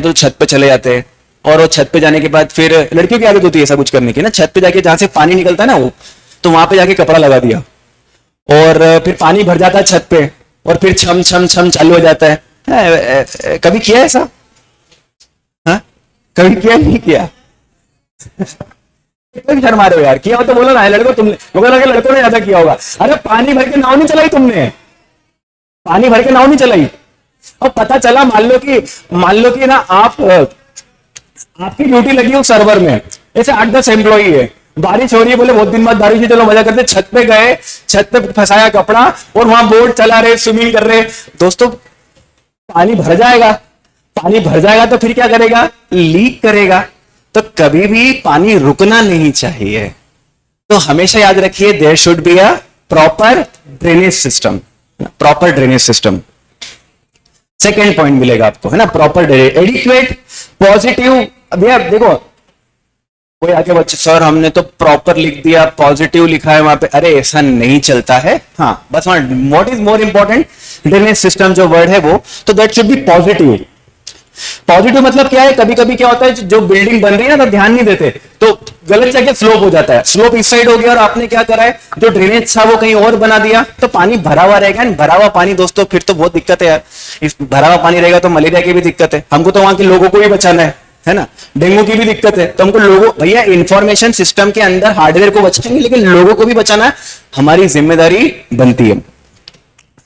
तो छत पे चले जाते हैं और वो छत पे जाने के बाद फिर लड़कियों की आदत होती है ऐसा कुछ करने की ना, छत पे जाके जहां से पानी निकलता है ना वो, तो वहां पे जाके कपड़ा लगा दिया और फिर पानी भर जाता है छत पे और फिर छम छम छम चालू हो जाता है। कभी किया ऐसा? हाँ, कभी किया नहीं किया? शर्मा रहे हो यार, किया हो तो बोलो ना। लड़को तुमने, मुझे लगा लड़कों ने ज्यादा किया होगा। अरे पानी भर के नाव नहीं चलाई तुमने, पानी भर के नाव नहीं चलाई और पता चला मान लो कि ना आपकी ड्यूटी लगी हो सर्वर में, ऐसे 8-10 एम्प्लॉई है, बारिश हो रही है, बोले बहुत दिन बाद बारिश है, चलो मजा करते, छत पे गए, छत पे फंसाया कपड़ा और वहां बोट चला रहे, स्विमिंग कर रहे। दोस्तों पानी भर जाएगा तो फिर क्या करेगा? लीक करेगा। तो कभी भी पानी रुकना नहीं चाहिए। तो हमेशा याद रखिए there should be a proper drainage system, second point मिलेगा आपको, है ना, प्रॉपर ड्रेनेज, एडिक्वेट पॉजिटिव। अभी आप देखो, कोई आके बच्चे सर हमने तो प्रॉपर लिख दिया, पॉजिटिव लिखा है वहां पे, अरे ऐसा नहीं चलता है। हाँ, बस वहां what is more important, drainage system जो वर्ड है वो, तो that should be positive. Positive मतलब क्या है? कभी कभी क्या होता है, जो बिल्डिंग बन रही है ना तो ध्यान नहीं देते, तो गलत जगह स्लोप हो जाता है, स्लोप इस साइड हो गया और आपने क्या करा है, जो ड्रेनेज था वो कहीं और बना दिया, तो पानी भरा हुआ रहेगा। भरा हुआ पानी दोस्तों फिर तो बहुत दिक्कत है यार, इस भरा हुआ पानी रहेगा तो मलेरिया की भी दिक्कत है, हमको तो वहां के लोगों को भी बचाना है ना, डेंगू की भी दिक्कत है, तो हमको लोगों, भैया इंफॉर्मेशन सिस्टम के अंदर हार्डवेयर को बचाएंगे लेकिन लोगों को भी बचाना हमारी जिम्मेदारी बनती है।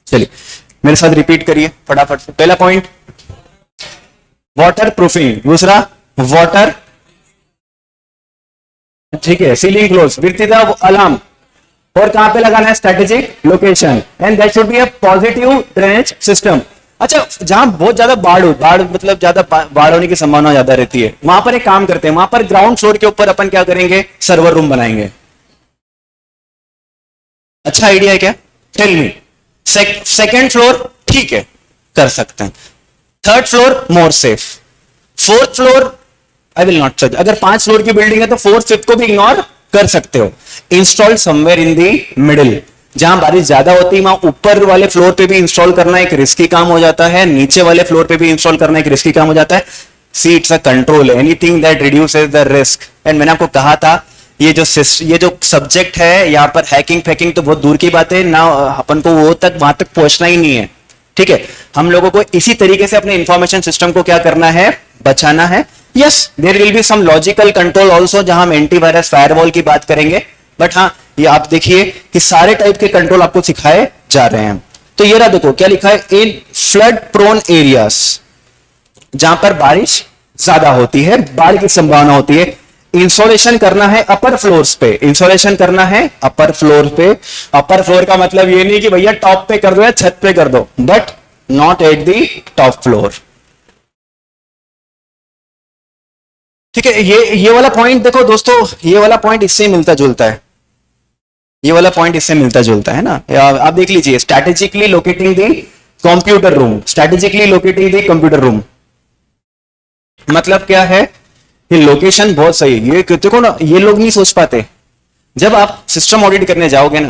चलिए मेरे साथ रिपीट करिए फटाफट से। पहला पॉइंट वाटर प्रूफिंग, दूसरा वाटर, ठीक है, सीलिंग क्लोज, तीसरा अलार्म, और कहां पे लगाना है? Strategic location, and that should be a positive drainage system. अच्छा, जहां बहुत ज्यादा बाढ़ मतलब ज्यादा बाढ़ होने की संभावना ज्यादा रहती है, वहां पर एक काम करते हैं, वहां पर ग्राउंड फ्लोर के ऊपर अपन क्या करेंगे, सर्वर रूम बनाएंगे। अच्छा आइडिया है क्या? Tell me. सेकेंड फ्लोर ठीक है, कर सकते हैं। Third floor more safe. Fourth floor I will not such. अगर 5 फ्लोर की बिल्डिंग है तो फोर्थ फिफ्थ को भी इग्नोर कर सकते हो। Install somewhere in the middle. जहां बारिश ज्यादा होती है वहां ऊपर वाले फ्लोर पे भी इंस्टॉल करना एक रिस्की काम हो जाता है, नीचे वाले फ्लोर पे भी इंस्टॉल करना एक रिस्की काम हो जाता है। See it's a control, anything that reduces the risk. And मैंने आपको कहा था ये जो सब्जेक्ट है यहाँ पर हैकिंग फैकिंग तो बहुत दूर की बात है ना, अपन को वो तक वहां तक पहुंचना ही नहीं है। ठीक है, हम लोगों को इसी तरीके से अपने इंफॉर्मेशन सिस्टम को क्या करना है, बचाना है। Yes, there will be some logical control also, जहां हम एंटीवायरस फायरवॉल की बात करेंगे, बट हाँ ये आप देखिए कि सारे टाइप के कंट्रोल आपको सिखाए जा रहे हैं। तो ये रहा, देखो क्या लिखा है, इन फ्लड प्रोन एरियाज, जहां पर बारिश ज्यादा होती है, बाढ़ की संभावना होती है, इंसोलेशन करना है अपर फ्लोर्स पे। इंसोलेशन करना है अपर फ्लोर पे। अपर फ्लोर का मतलब ये नहीं कि भैया टॉप पे कर दो या छत पे कर दो, but not at the top floor. ठीक है, ये वाला पॉइंट देखो दोस्तों, ये वाला पॉइंट इससे मिलता जुलता है, ये वाला पॉइंट इससे मिलता जुलता है ना। आप देख लीजिए, स्ट्रैटेजिकली लोकेटिंग दी कंप्यूटर रूम, स्ट्रैटेजिकली लोकेटिंग दी कंप्यूटर रूम, मतलब क्या है, ये लोकेशन बहुत सही है। ये देखो ना, ये लोग नहीं सोच पाते। जब आप सिस्टम ऑडिट करने जाओगे ना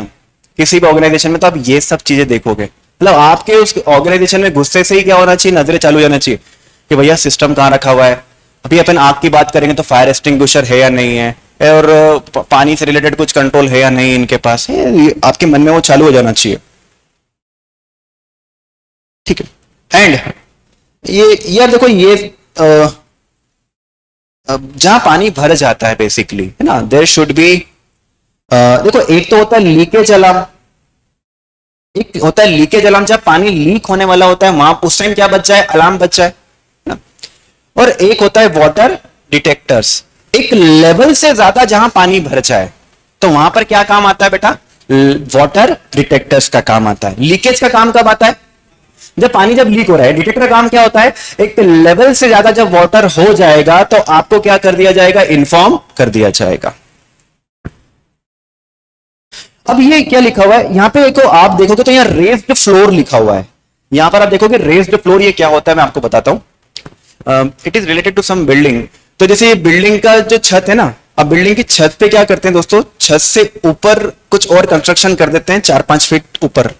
किसी भी ऑर्गेनाइजेशन में, तो आप ये सब चीजें देखोगे। मतलब आपके उस ऑर्गेनाइजेशन में गुस्से से ही क्या होना चाहिए, नजरें चालू जाना चाहिए कि भैया सिस्टम कहां रखा हुआ है। अभी अपन आग की बात करेंगे तो फायर एक्सटिंग्विशर है या नहीं है, और पानी से रिलेटेड कुछ कंट्रोल है या नहीं इनके पास है, आपके मन में वो चालू हो जाना चाहिए। ठीक है, एंड ये यार देखो, ये जहां पानी भर जाता है बेसिकली, है ना, देयर शुड बी, देखो एक तो होता है लीकेज अलार्म, एक होता है लीकेज अलार्म, जब पानी लीक होने वाला होता है वहां उस टाइम क्या बच जाए, अलार्म बच जाए ना। और एक होता है वाटर डिटेक्टर्स, एक लेवल से ज्यादा जहां पानी भर जाए तो वहां पर क्या काम आता है बेटा, वाटर डिटेक्टर्स का काम आता है। लीकेज का काम कब आता है, जब पानी जब लीक हो रहा है। डिटेक्टर का काम क्या होता है, एक लेवल से ज्यादा जब वाटर हो जाएगा तो आपको क्या कर दिया जाएगा, इन्फॉर्म कर दिया जाएगा। अब ये क्या लिखा हुआ है यहां पे, एक आप देखोगे तो यहां रेज्ड फ्लोर लिखा हुआ है। यहां पर आप देखोगे रेज्ड फ्लोर, ये क्या होता है मैं आपको बताता हूं। It is related to some building. तो जैसे ये बिल्डिंग का जो छत है ना, अब बिल्डिंग की छत पे क्या करते हैं दोस्तों, छत से ऊपर कुछ और कंस्ट्रक्शन कर देते हैं 4-5 फीट ऊपर,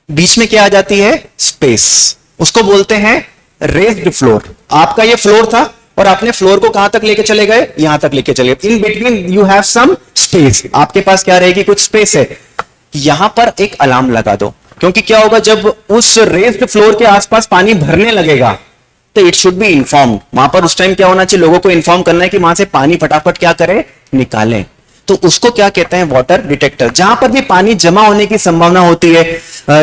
बीच में क्या आ जाती है, स्पेस, उसको बोलते हैं रेज्ड फ्लोर। आपका ये फ्लोर था और आपने फ्लोर को कहां तक लेके चले गए, यहां तक लेके चले गए, in between you have some space, आपके पास क्या रहेगी, कुछ स्पेस है। यहां पर एक अलार्म लगा दो, क्योंकि क्या होगा, जब उस रेज्ड फ्लोर के आसपास पानी भरने लगेगा तो इट शुड बी इन्फॉर्म। वहां पर उस टाइम क्या होना चाहिए, लोगों को इन्फॉर्म करना है कि वहां से पानी फटाफट क्या करे, निकालें। तो उसको क्या कहते हैं, वाटर डिटेक्टर। जहां पर भी पानी जमा होने की संभावना होती है,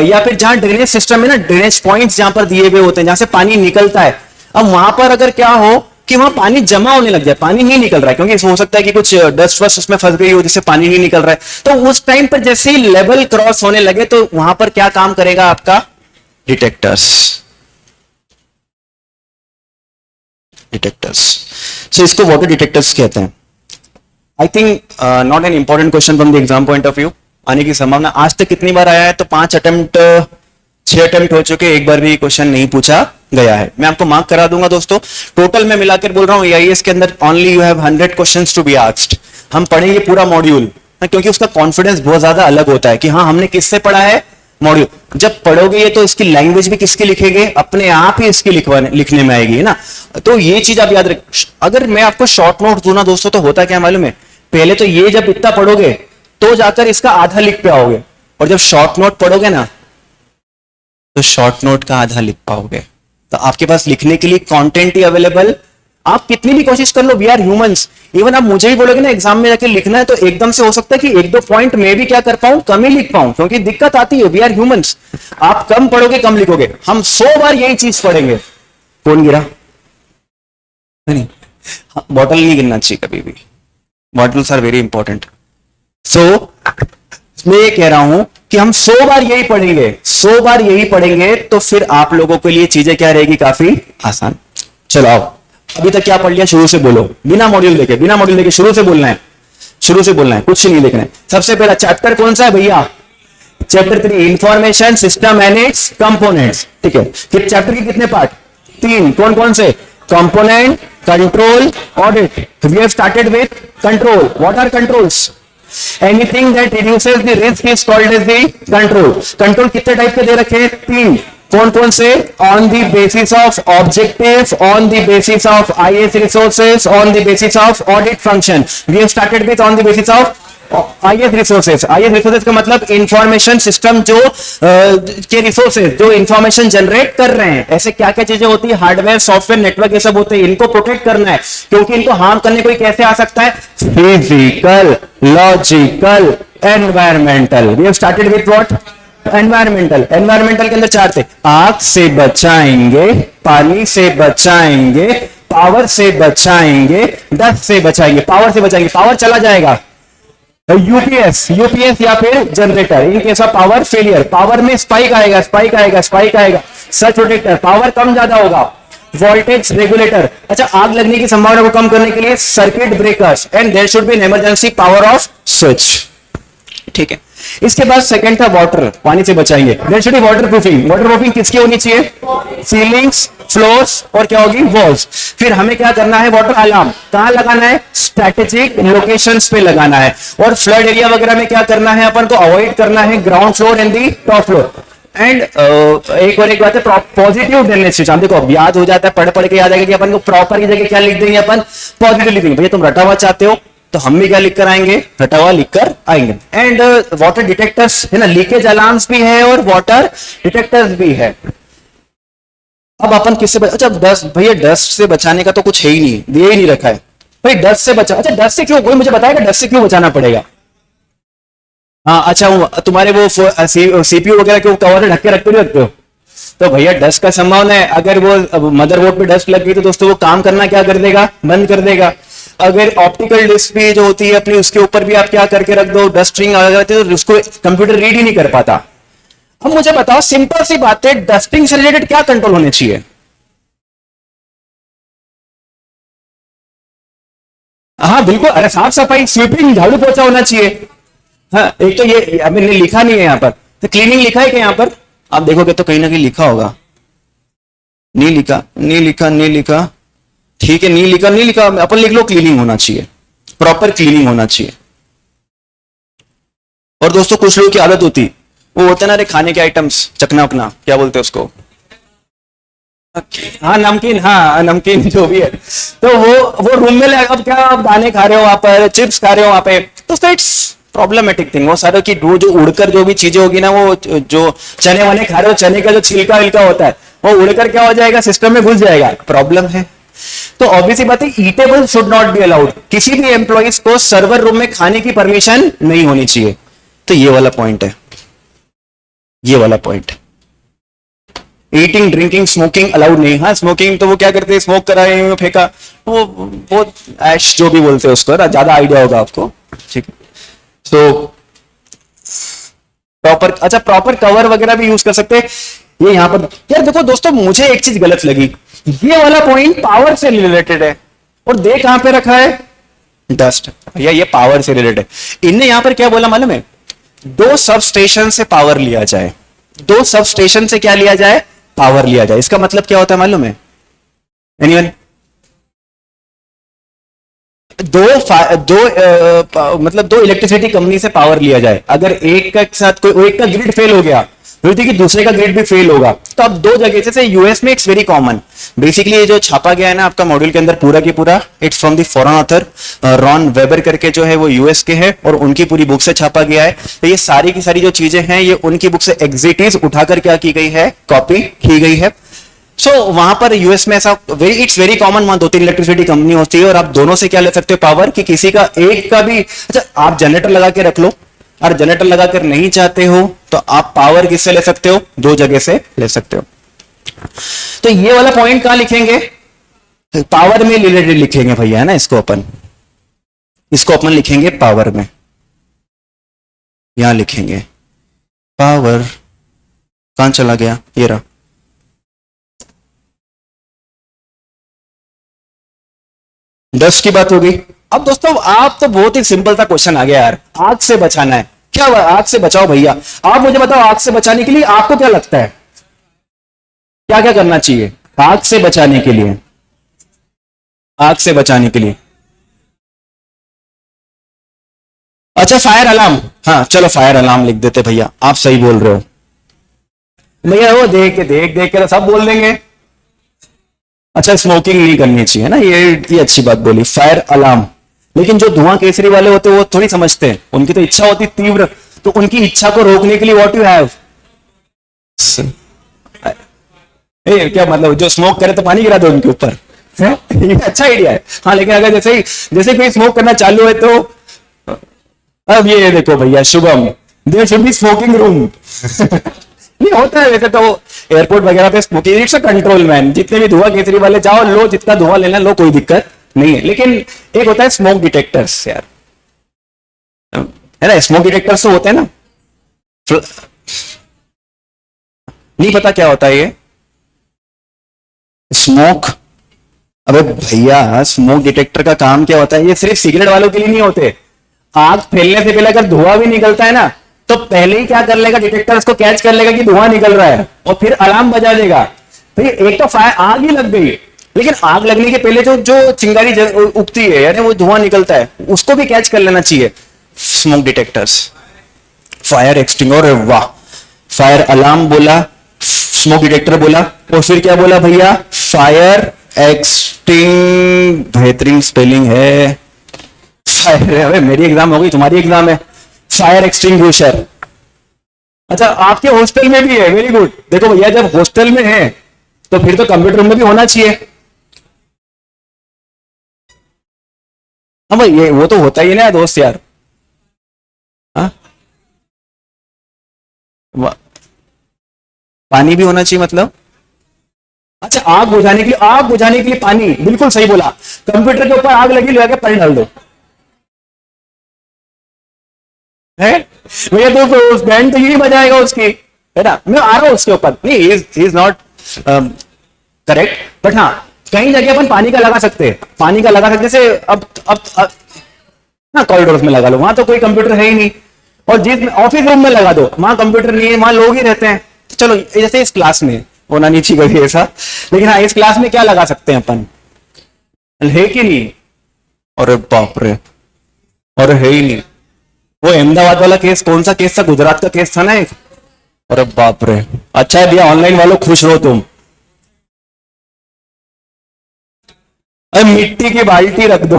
या फिर जहां ड्रेनेज सिस्टम है ना, ड्रेनेज पॉइंट्स जहां पर दिए हुए होते हैं जहां से पानी निकलता है, अब वहां पर अगर क्या हो कि वहां पानी जमा होने लग जाए, पानी नहीं निकल रहा है, क्योंकि हो सकता है कि कुछ डस्ट वस्ट उसमें फंस गई हो जिससे पानी नहीं निकल रहा है, तो उस टाइम पर जैसे ही लेवल क्रॉस होने लगे तो वहां पर क्या काम करेगा आपका, डिटेक्टर्स। डिटेक्टर्स, सो इसको वाटर डिटेक्टर्स कहते हैं। I think not an important question from the exam point of view. आने की संभावना, आज तक कितनी बार आया है, तो 5 अटेम्प्ट 6 अटेम्प्ट हो चुके, एक बार भी क्वेश्चन नहीं पूछा गया है। मैं आपको मार्क करा दूंगा दोस्तों। टोटल में मिलाकर बोल रहा हूं, एआईएस के अंदर only you have 100 questions to be asked. हम पढ़ेंगे पूरा मॉड्यूल, क्योंकि उसका कॉन्फिडेंस बहुत ज्यादा अलग होता है कि हाँ हमने किससे पढ़ा है, मॉड्यूल। जब पढ़ोगे ये तो इसकी लैंग्वेज भी किसकी लिखेंगे, अपने आप ही इसकी लिखने में आएगी, है ना। तो ये चीज आप याद रख। अगर मैं आपको शॉर्ट नोट दूं ना दोस्तों, तो होता क्या मालूम है, पहले तो ये जब इतना पढ़ोगे तो जाकर इसका आधा लिख पाओगे, और जब शॉर्ट नोट पढ़ोगे ना तो शॉर्ट नोट का आधा लिख पाओगे। तो आपके पास लिखने के लिए कंटेंट ही अवेलेबल। आप कितनी भी कोशिश कर लो, वी आर ह्यूमंस। इवन आप मुझे ही बोलोगे ना एग्जाम में जाके लिखना है, तो एकदम से हो सकता है कि 1-2 पॉइंट मैं भी क्या कर पाऊं, कम ही लिख पाऊं, क्योंकि दिक्कत आती है, वी आर ह्यूमंस। आप कम पढ़ोगे, कम लिखोगे। हम 100 बार यही चीज पढ़ेंगे। कौन गिरा, नहीं, बॉटल नहीं गिरना चाहिए कभी भी। Bottles are very important. So मैं ये कह रहा हूं कि हम 100 बार यही पढ़ेंगे, 100 बार यही पढ़ेंगे, तो फिर आप लोगों के लिए चीजें क्या रहेगी, काफी आसान। चलो आओ, अभी तक क्या पढ़ लिया, शुरू से बोलो, बिना मॉड्यूल देखे, बिना मॉड्यूल देखे शुरू से बोलना है, शुरू से बोलना है, कुछ नहीं देखना है। सबसे पहला चैप्टर कौन सा है भैया, chapter 3 information system and it's components. ठीक है, कि चैप्टर के कितने पार्ट, 3। कौन कौन से, component, control, audit. We have started with control. What are controls, anything that reduces the risk is called as the control. Control कितने टाइप के दे रखे हैं, 3। कौन कौन से, on the basis of objective, on the basis of IS resources, on the basis of audit function. We have started with on the basis of IS resources. IS resources का मतलब इंफॉर्मेशन सिस्टम, जो के resources जो information generate कर रहे हैं। ऐसे क्या क्या चीजें होती है, हार्डवेयर, सॉफ्टवेयर, नेटवर्क, ये सब होते हैं। इनको प्रोटेक्ट करना है, क्योंकि इनको हार्म करने कोई कैसे आ सकता है, physical, logical, environmental. We have started with what, environmental. Environmental के अंदर 4 थे, आग से बचाएंगे, पानी से बचाएंगे, पावर से बचाएंगे, डस्ट से बचाएंगे। पावर से बचाएंगे, पावर चला जाएगा, यूपीएस, यूपीएस या फिर generator, in case of power failure. Power में स्पाइक आएगा, स्पाइक आएगा, स्पाइक आएगा, सर्ज प्रोटेक्टर। पावर कम ज्यादा होगा, वोल्टेज रेगुलेटर। अच्छा, आग लगने की संभावना को कम करने के लिए circuit breakers, and there should be an emergency power off switch. ठीक है, इसके बाद सेकंड था वाटर, पानी से बचाएंगे। There should be water proofing. Water proofing किसकी होनी चाहिए, सीलिंग्स, फ्लोर्स और क्या होगी, वॉल्स। फिर हमें क्या करना है, वाटर अलार्म कहां लगाना है, स्ट्रेटेजिक लोकेशंस पे लगाना है। और फ्लड एरिया वगैरह में क्या करना है, अपन को अवॉइड करना है ground floor and the top floor. And एक बात है, पॉजिटिव ड्रेनेज सिस्टम। देखो अब याद हो जाता है, पढ़ पढ़ के याद आएगा कि अपन को प्रॉपर की जगह क्या लिख देंगे, अपन पॉजिटिव लिख देंगे। भैया तुम रटा हुआ चाहते हो तो हम भी क्या लिख कर आएंगे, रटा हुआ लिख कर आएंगे। एंड वाटर डिटेक्टर्स है ना, लीकेज अलार्म्स भी है और वाटर डिटेक्टर्स भी है। अब अपन किससे अच्छा, डस्ट, भैया डस्ट से बचाने का तो कुछ है ही नहीं, दिए ही नहीं रखा है भाई, डस्ट से बचा। अच्छा डस्ट से क्यों, कोई मुझे बताएगा डस्ट से क्यों बचाना पड़ेगा। हाँ अच्छा, तुम्हारे वो सीपीयू वगैरह के कवर ढक के रखते हो, तो भैया डस्ट का संभावना है। अगर वो मदरबोर्ड पे डस्ट लग गई तो दोस्तों वो काम करना क्या कर देगा, बंद कर देगा। अगर ऑप्टिकल डिस्क भी जो होती है अपनी, उसके ऊपर भी आप क्या करके रख दो, डस्ट रिंग आ जाती है तो उसको कंप्यूटर रीड ही नहीं कर पाता। अब मुझे बताओ, सिंपल सी बात है, डस्टिंग से रिलेटेड क्या कंट्रोल होने चाहिए। हाँ बिल्कुल, अरे साफ सफाई, स्वीपिंग, झाड़ू पोछा होना चाहिए। हाँ एक तो ये मैंने लिखा नहीं है यहाँ पर, तो क्लीनिंग लिखा है क्या यहाँ पर, आप देखोगे तो कहीं ना कहीं लिखा होगा। नहीं लिखा, नहीं लिखा, नहीं लिखा, ठीक है, नहीं लिखा, नहीं लिखा, अपन लिख लो क्लीनिंग होना चाहिए, प्रॉपर क्लीनिंग होना चाहिए। और दोस्तों कुछ लोगों की आदत होती, वो होते ना, अरे खाने के आइटम्स चकना अपना क्या बोलते हैं उसको, हाँ नमकीन, हाँ नमकीन जो भी है, तो वो रूम में अब क्या आप दाने खा रहे हो वहां पर, चिप्स खा रहे हो वहां पे, तो इट्स प्रॉब्लमेटिक थिंग। वो सारे की जो उड़कर जो भी चीजें होगी ना, वो जो चने वाने खा रहे हो, चने का जो छिलका विलका होता है वो उड़कर क्या हो जाएगा, सिस्टम में घुस जाएगा, प्रॉब्लम है। तो ऑब्वियसली बात है, eatable should not be allowed. किसी भी एम्प्लॉइज को सर्वर रूम में खाने की परमिशन नहीं होनी चाहिए। तो ये वाला पॉइंट है, ये वाला point. Eating, drinking, smoking allowed नहीं। हाँ स्मोकिंग तो वो क्या करते हैं, स्मोक कराए फेंका, वो ऐश जो भी बोलते हैं उसको, ज्यादा आइडिया होगा आपको, ठीक है। तो प्रॉपर, अच्छा प्रॉपर कवर वगैरह भी यूज कर सकते हैं। ये यहां पर यार देखो दोस्तों, मुझे एक चीज गलत लगी, ये वाला पॉइंट पावर से रिलेटेड है और दे कहां पे रखा है, डस्ट। भैया ये पावर से रिलेटेड है। इनने यहां पर क्या बोला मालूम है, 2 सब स्टेशन से पावर लिया जाए, 2 सब स्टेशन से क्या लिया जाए, पावर लिया जाए। इसका मतलब क्या होता है मालूम है एनीवन, मतलब 2 इलेक्ट्रिसिटी कंपनी से पावर लिया जाए। अगर एक का साथ कोई, एक का ग्रिड फेल हो गया, कि दूसरे का ग्रिड भी फेल होगा, तो अब 2 जगह से यूएस में इट्स वेरी कॉमन। बेसिकली ये जो छापा गया है ना आपका मॉड्यूल के अंदर पूरा की पूरा, it's from the foreign author Ron weber करके जो है वो यूएस के हैं और उनकी पूरी बुक से छापा गया है। तो ये सारी की सारी जो चीजें हैं ये उनकी बुक से एग्जिटिव उठाकर क्या की गई है, कॉपी की गई है। सो वहां पर यूएस में ऐसा इट्स वेरी कॉमन, वहां 2-3 इलेक्ट्रिसिटी कंपनी होती है और आप दोनों से क्या ले सकते हो पावर, कि किसी का एक का भी, अच्छा आप जनरेटर लगा के रख लो, और जनरेटर लगाकर नहीं चाहते हो तो आप पावर किससे ले सकते हो, 2 जगह से ले सकते हो। तो ये वाला पॉइंट कहां लिखेंगे, पावर में रिलेटेड लिखेंगे भैया, है ना। इसको अपन लिखेंगे पावर में। यहां लिखेंगे पावर, कहां चला गया, ये रहा। डस्ट की बात होगी। अब दोस्तों आप तो बहुत ही सिंपल सा क्वेश्चन आ गया यार, आग से बचाना है क्या, आग से बचाओ भैया। आप मुझे बताओ आग से बचाने के लिए आपको क्या लगता है, क्या क्या करना चाहिए आग से बचाने के लिए, आग से बचाने के लिए। अच्छा फायर अलार्म, हाँ चलो फायर अलार्म लिख देते भैया, आप सही बोल रहे हो भैया, वो देख के तो सब बोल देंगे। अच्छा स्मोकिंग नहीं करनी चाहिए ना, ये अच्छी बात बोली, फायर अलार्म। लेकिन जो धुआं केसरी वाले होते हैं वो थोड़ी समझते हैं, उनकी तो इच्छा होती तीव्र, तो उनकी इच्छा को रोकने के लिए व्हाट यू हैव, क्या मतलब जो स्मोक करे तो पानी गिरा दो उनके ऊपर है? ये अच्छा आइडिया है। हाँ लेकिन अगर जैसे कोई स्मोक करना चालू है तो अब ये देखो भैया Shubham, there should be smoking room. नहीं होता है वैसे तो एयरपोर्ट वगैरह पे smoking, it's a control man, जितने भी धुआं केसरी वाले जाओ लो, जितना धुआं लेना लो, कोई दिक्कत नहीं है। लेकिन एक होता है स्मोक डिटेक्टर्स यार, है ना, स्मोक डिटेक्टर्स तो होते हैं ना, नहीं पता क्या होता है ये स्मोक। अबे भैया स्मोक डिटेक्टर का काम क्या होता है, ये सिर्फ सिगरेट वालों के लिए नहीं होते, आग फैलने से पहले अगर धुआं भी निकलता है ना तो पहले ही क्या कर लेगा डिटेक्टर, उसको कैच कर लेगा कि धुआं निकल रहा है और फिर अलार्म बजा देगा। तो ये एक तो फायर आग ही लग गई, लेकिन आग लगने के पहले जो जो चिंगारी उगती है यानी वो धुआं निकलता है, उसको भी कैच कर लेना चाहिए स्मोक डिटेक्टर्स। फायर एक्सटिंग्विशर, वाह, फायर अलार्म बोला, स्मोक डिटेक्टर बोला, और फिर क्या बोला भैया, फायर एक्सटिंग, बेहतरीन स्पेलिंग है। फायर, अरे मेरी एग्जाम हो गई, तुम्हारी एग्जाम है, फायर एक्सटिंग्विशर। अच्छा आपके हॉस्टल में भी है, वेरी गुड। देखो भैया जब हॉस्टल में है तो फिर तो कंप्यूटर रूम में भी होना चाहिए। हाँ भाई ये वो तो होता ही ना दोस्त यार, हाँ पानी भी होना चाहिए मतलब। अच्छा आग बुझाने के लिए, आग बुझाने के लिए पानी, बिल्कुल सही बोला, कंप्यूटर के ऊपर आग लगी, लगा के पानी डाल दो है भैया, तो उस बैंड तो ये नहीं बजाएगा उसकी, है ना, मैं आ रहा हूं उसके ऊपर, नहीं he is not correct, but हाँ कई जगह अपन पानी का लगा सकते हैं, पानी का लगा सकते, जैसे अब ना कॉरिडोर में लगा लो, वहां तो कोई कंप्यूटर है ही नहीं, और जिस ऑफिस रूम में लगा दो वहां कंप्यूटर नहीं है, वहां लोग ही रहते हैं, तो चलो जैसे इस क्लास में होना नहीं चाहिए कभी ऐसा, लेकिन हाँ इस क्लास में क्या लगा सकते हैं अपन, है कि नहीं, अरे बाप रे, और है ही नहीं। वो अहमदाबाद वाला केस कौन सा केस था, गुजरात का केस था ना एक, अरे बाप रे। अच्छा है भैया ऑनलाइन वालों खुश रहो तुम, अरे मिट्टी की बाल्टी रख दो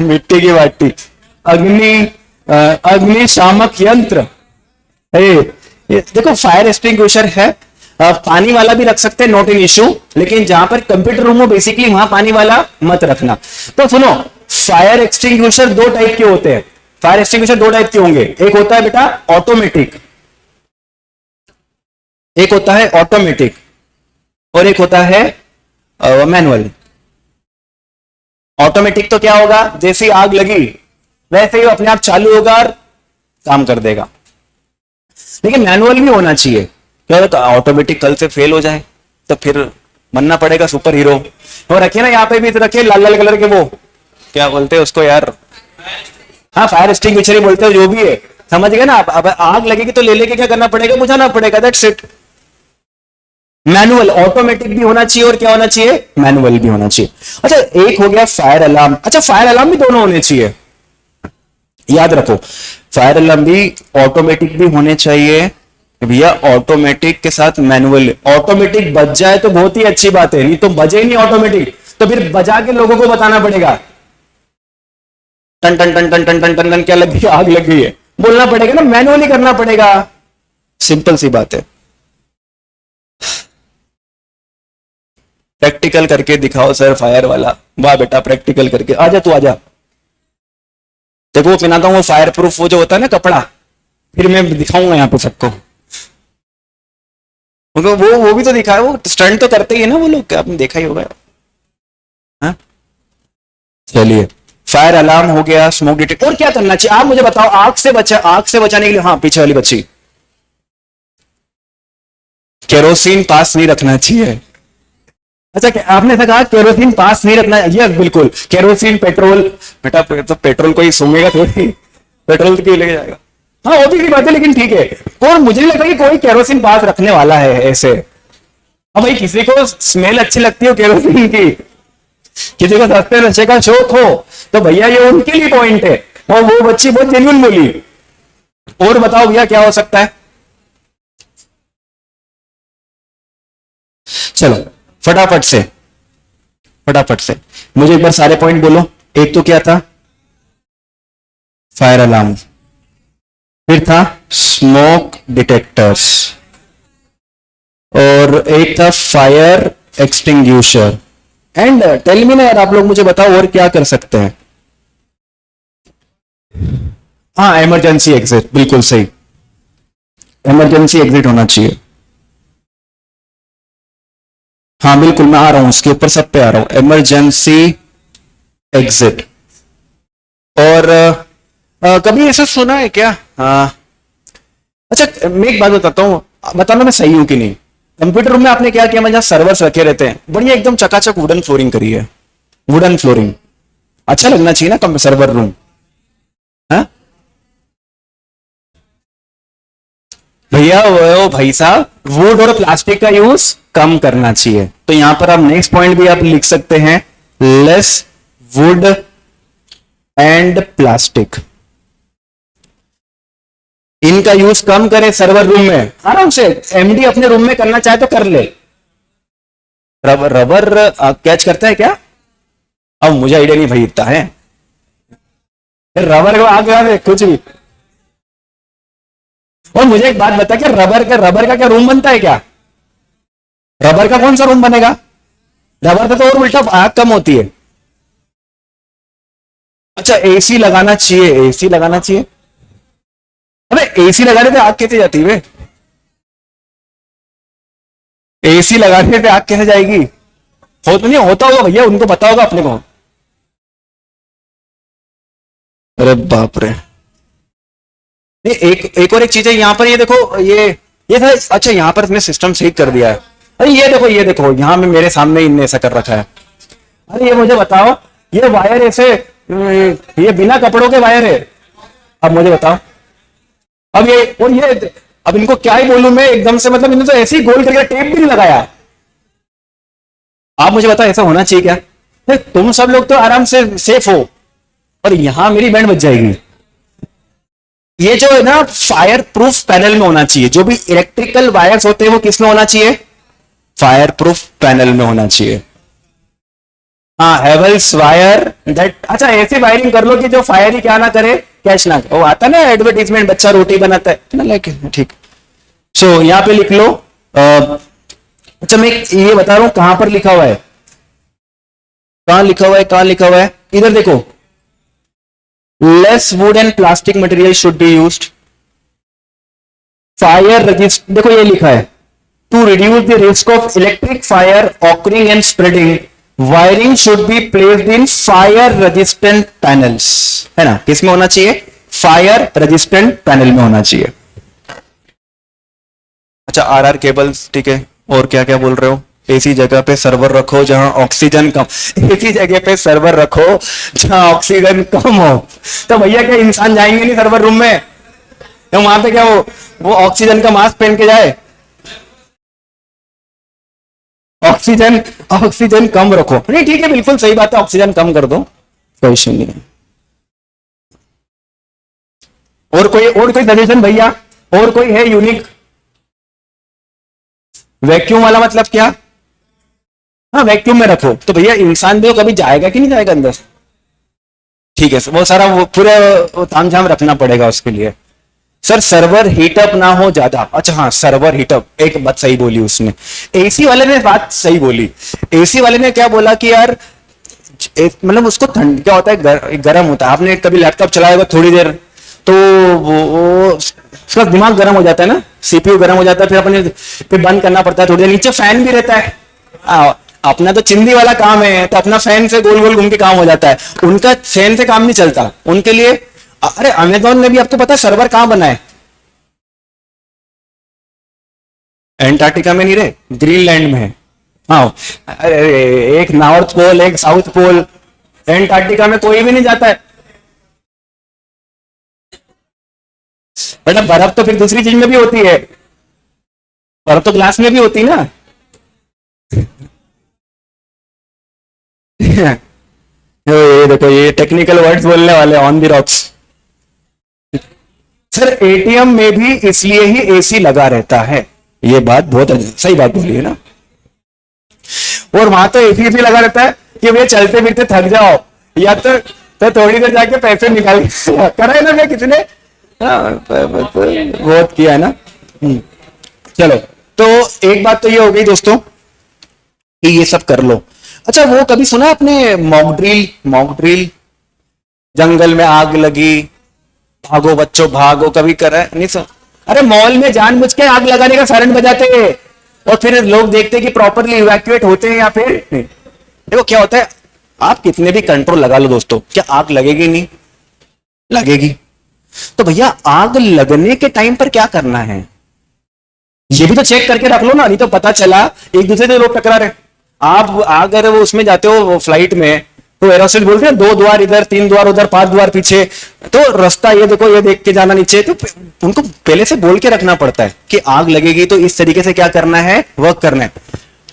मिट्टी की बाल्टी, अग्नि अग्निशामक यंत्र है ये देखो, फायर एक्सटिंग्विशर है, पानी वाला भी रख सकते हैं, नॉट इन इशू, लेकिन जहां पर कंप्यूटर रूम हो बेसिकली वहां पानी वाला मत रखना। तो सुनो, फायर एक्सटिंग्विशर दो टाइप के होते हैं, फायर एक्सटिंग्विशर दो टाइप के होंगे, एक होता है बेटा ऑटोमेटिक, एक होता है ऑटोमेटिक और एक होता है मैनुअल। ऑटोमेटिक तो क्या होगा, जैसे ही आग लगी वैसे ही अपने आप चालू होगा और काम कर देगा, लेकिन मैनुअल भी होना चाहिए, क्या होता है ऑटोमेटिक कल से फेल हो जाए तो फिर बनना पड़ेगा सुपर हीरो। और रखिए ना यहाँ पे भी रखिए लाल लाल कलर के, वो क्या बोलते हैं उसको यार, हाँ फायर एक्सटिंग्विशर ही बोलते हो, जो भी है समझ गए ना आप। अब आग लगेगी तो ले लेके क्या करना पड़ेगा, बुझाना पड़ेगा, दैट्स इट। मैनुअल, ऑटोमेटिक भी होना चाहिए और क्या होना चाहिए, मैनुअल भी होना चाहिए। अच्छा एक हो गया फायर अलार्म, अच्छा फायर अलार्म भी दोनों होने चाहिए, याद रखो फायर अलार्म भी ऑटोमेटिक भी होने चाहिए भैया, ऑटोमेटिक के साथ मैनुअल। ऑटोमेटिक बज जाए तो बहुत ही अच्छी बात है, नहीं तो बजे ही नहीं ऑटोमेटिक तो फिर बजा के लोगों को बताना पड़ेगा, टन टन टन टन टन टन टन टन क्या लग गई, आग लग गई है, बोलना पड़ेगा ना, मैनुअली करना पड़ेगा, सिंपल सी बात है। प्रैक्टिकल करके दिखाओ सर फायर वाला, वाह बेटा प्रैक्टिकल करके, आजा तू आजा। देखो वो पहनाता हूँ वो फायर प्रूफ वो जो होता है ना कपड़ा, फिर मैं दिखाऊंगा यहाँ पे सबको, वो भी तो दिखा, वो स्टंट तो करते ही है ना वो लोग, आपने देखा ही होगा। हाँ चलिए फायर अलार्म हो गया, स्मोक डिटेक्ट, और क्या करना चाहिए आप मुझे बताओ? आग से बचाने के लिए, हाँ पीछे वाली बच्ची, केरोसिन पास नहीं रखना चाहिए। अच्छा, आपने ऐसा कहा केरोसिन पास नहीं रखना, यस बिल्कुल, केरोसिन पेट्रोल, बेटा तो पेट्रोल कोई सूंघेगा थोड़ी, पेट्रोल क्यों लेके जाएगा? हाँ वो भी बात है, लेकिन ठीक है। और मुझे नहीं लगता कि कोई केरोसिन पास रखने वाला है ऐसे। अब भाई किसी को स्मेल अच्छी लगती हो केरोसिन की, किसी को सस्ते नशे का शौक हो, तो भैया ये उनके लिए पॉइंट है। और वो बच्ची बहुत जेन्युइन बोली। और बताओ भैया क्या हो सकता है? चलो फटाफट से मुझे एक बार सारे पॉइंट बोलो। एक तो क्या था? फायर अलार्म, फिर था स्मोक डिटेक्टर्स, और एक था fire extinguisher. And tell me ना यार, आप लोग मुझे बताओ और क्या कर सकते हैं? हाँ इमरजेंसी एग्जिट, बिल्कुल सही, इमरजेंसी एग्जिट होना चाहिए। हाँ बिल्कुल, मैं आ रहा हूं उसके ऊपर, सब पे आ रहा हूं, इमरजेंसी एग्जिट। और कभी ऐसा सुना है क्या? अच्छा मैं एक बात बताता हूँ, बताना मैं सही हूं कि नहीं। कंप्यूटर रूम में आपने क्या किया, मैं जहां सर्वर्स रखे रहते हैं, बढ़िया एकदम चकाचक वुडन फ्लोरिंग करी है, वुडन फ्लोरिंग। अच्छा लगना चाहिए ना कम सर्वर रूम, हाँ भैया? वो भाई साहब, वुड और प्लास्टिक का यूज कम करना चाहिए। तो यहां पर आप नेक्स्ट पॉइंट भी आप लिख सकते हैं, लेस वुड एंड प्लास्टिक, इनका यूज कम करें सर्वर रूम में। आराम से एमडी अपने रूम में करना चाहे तो कर ले। रबर रबर कैच करता है क्या? अब मुझे आइडिया नहीं भाई इतना है, रबर को आगे कुछ भी। और मुझे एक बात बता, क्या रबर का क्या रूम बनता है क्या? रबर का कौन सा रूम बनेगा? रबर का तो और उल्टा आग कम होती है। अच्छा एसी लगाना चाहिए, एसी लगाना चाहिए। अबे एसी लगाने पे आग कैसे जाती है? एसी लगाने पे आग कैसे जाएगी? हो तो नहीं होता होगा भैया, उनको पता होगा अपने को। अरे बाप रे। नहीं, एक और एक चीज है यहाँ पर, ये देखो, ये था। अच्छा यहाँ पर इसने सिस्टम सही कर दिया है। अरे ये देखो यहाँ में मेरे सामने इनने ऐसा कर रखा है। अरे ये मुझे बताओ, ये वायर ऐसे, ये बिना कपड़ों के वायर है। अब मुझे बताओ, अब ये और ये, अब इनको क्या ही बोलूं मैं एकदम से, मतलब इन्होंने तो ऐसे ही गोल करके टेप भी नहीं लगाया। आप मुझे बताओ ऐसा होना चाहिए क्या? तुम सब लोग तो आराम से सेफ हो, और यहां मेरी बैंड बच जाएगी। ये जो है ना, फायर प्रूफ पैनल में होना चाहिए। जो भी इलेक्ट्रिकल वायर्स होते हैं वो किस में होना चाहिए? फायर प्रूफ पैनल में होना चाहिए। हाँ हैवेल्स वायर दैट। अच्छा ऐसी वायरिंग कर लो कि जो फायर ही क्या ना करे, कैच ना करे। वो आता ना एडवर्टीजमेंट, बच्चा रोटी बनाता है ना, लाइक ठीक। सो यहां पे लिख लो। अच्छा मैं ये बता रहा हूं कहां पर लिखा हुआ है, कहां लिखा हुआ है, कहां लिखा हुआ है, इधर देखो। Less wood and plastic material should be used. Fire resist, देखो ये लिखा है, to reduce the risk of electric fire occurring and spreading, wiring should be placed in fire resistant panels. है ना, किसमें होना चाहिए? फायर रेजिस्टेंट पैनल में होना चाहिए। अच्छा आरआर केबल्स, ठीक है। और क्या क्या बोल रहे हो? ऐसी जगह पे सर्वर रखो जहां ऑक्सीजन कम, ऐसी जगह पे सर्वर रखो जहां ऑक्सीजन कम हो। तो भैया क्या इंसान जाएंगे नहीं सर्वर रूम में? तो वहां पे क्या वो ऑक्सीजन का मास्क पहन के जाए? ऑक्सीजन कम रखो। नहीं ठीक है, बिल्कुल सही बात है, ऑक्सीजन कम कर दो, कोई इश्यू नहीं है। और कोई सजेशन भैया? और कोई है यूनिक? वैक्यूम वाला मतलब क्या? हाँ वैक्यूम में रखो तो भैया इंसान भी कभी जाएगा कि नहीं जाएगा अंदर? ठीक है, वो सारा वो पूरा तामझाम रखना पड़ेगा उसके लिए। सर सर्वर हीटअप ना हो ज्यादा। अच्छा हाँ सर्वर हीटअप, एक बात सही बोली उसने, एसी वाले ने बात सही बोली। एसी वाले ने क्या बोला कि यार मतलब उसको ठंड क्या होता है, गर्म होता है। आपने कभी लैपटॉप चलाया होगा थोड़ी देर, तो वो उसका दिमाग गर्म हो जाता है ना, सीपीयू गर्म हो जाता है, फिर अपने फिर बंद करना पड़ता है थोड़ी देर। नीचे फैन भी रहता है, अपना तो चिंदी वाला काम है, तो अपना फैन से गोल गोल घूम के काम हो जाता है, उनका फैन से काम नहीं चलता उनके लिए। अरे अमेजोन ने भी आपको पता है सर्वर कहां बना है? एंटार्क्टिका में नहीं रे, ग्रीनलैंड में है। हाँ, अरे एक नॉर्थ पोल एक साउथ पोल, एंटार्क्टिका में कोई भी नहीं जाता है। मतलब बर्फ तो फिर दूसरी चीज में भी होती है, बर्फ तो ग्लास में भी होती है ना। ये देखो ये टेक्निकल वर्ड्स बोलने वाले on the rocks. Sir ATM में भी इसलिए ही एसी लगा रहता है, ये बात बहुत सही बात बोली है ना। और वहां तो एसी भी लगा रहता है कि भैया चलते फिरते थक जाओ या तो थोड़ी देर जाके पैसे निकाल करा है ना भैया कितने। बहुत किया है ना। चलो तो एक बात तो ये हो गई दोस्तों कि ये सब कर लो। अच्छा वो कभी सुना आपने मॉक ड्रिल जंगल में आग लगी भागो बच्चों भागो, कभी करा है? नहीं सर। अरे मॉल में जानबूझ के आग लगाने का सायरन बजाते हैं और फिर लोग देखते हैं कि प्रॉपरली इवैक्यूएट होते हैं या फिर नहीं। देखो क्या होता है, आप कितने भी कंट्रोल लगा लो दोस्तों, क्या आग लगेगी? नहीं लगेगी। तो भैया आग लगने के टाइम पर क्या करना है ये भी तो चेक करके रख लो ना, नहीं तो पता चला एक दूसरे से लोग टकरा रहे। आप अगर वो उसमें जाते हो फ्लाइट में तो एरोस्टेस बोलते हैं 2 द्वार इधर 3 द्वार उधर 5 द्वार पीछे, तो रास्ता ये देखो ये देख के जाना नीचे। तो उनको पहले से बोल के रखना पड़ता है कि आग लगेगी तो इस तरीके से क्या करना है, वर्क करना है।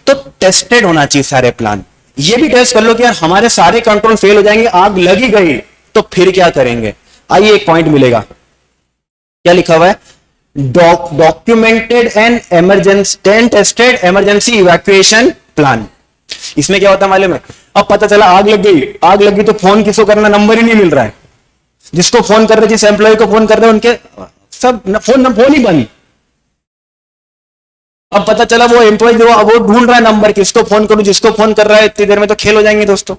तो टेस्टेड होना चाहिए सारे प्लान। ये भी टेस्ट कर लो कि यार हमारे सारे कंट्रोल फेल हो जाएंगे, आग लगी गई तो फिर क्या करेंगे। आइए एक पॉइंट मिलेगा, क्या लिखा हुआ है, documented and emergency tested emergency evacuation plan. इसमें क्या होता है मालूम है, अब पता चला आग लग गई तो फोन किसको करना, नंबर ही नहीं मिल रहा है। जिसको फोन कर रहे, जिस एम्प्लॉय को फोन कर रहे उनके सब फोन ही बंद। अब पता चला वो एम्प्लॉय जो वो ढूंढ रहा है नंबर, किसको फोन करूं, जिसको फोन कर रहा है इतनी देर में तो खेल हो जाएंगे दोस्तों।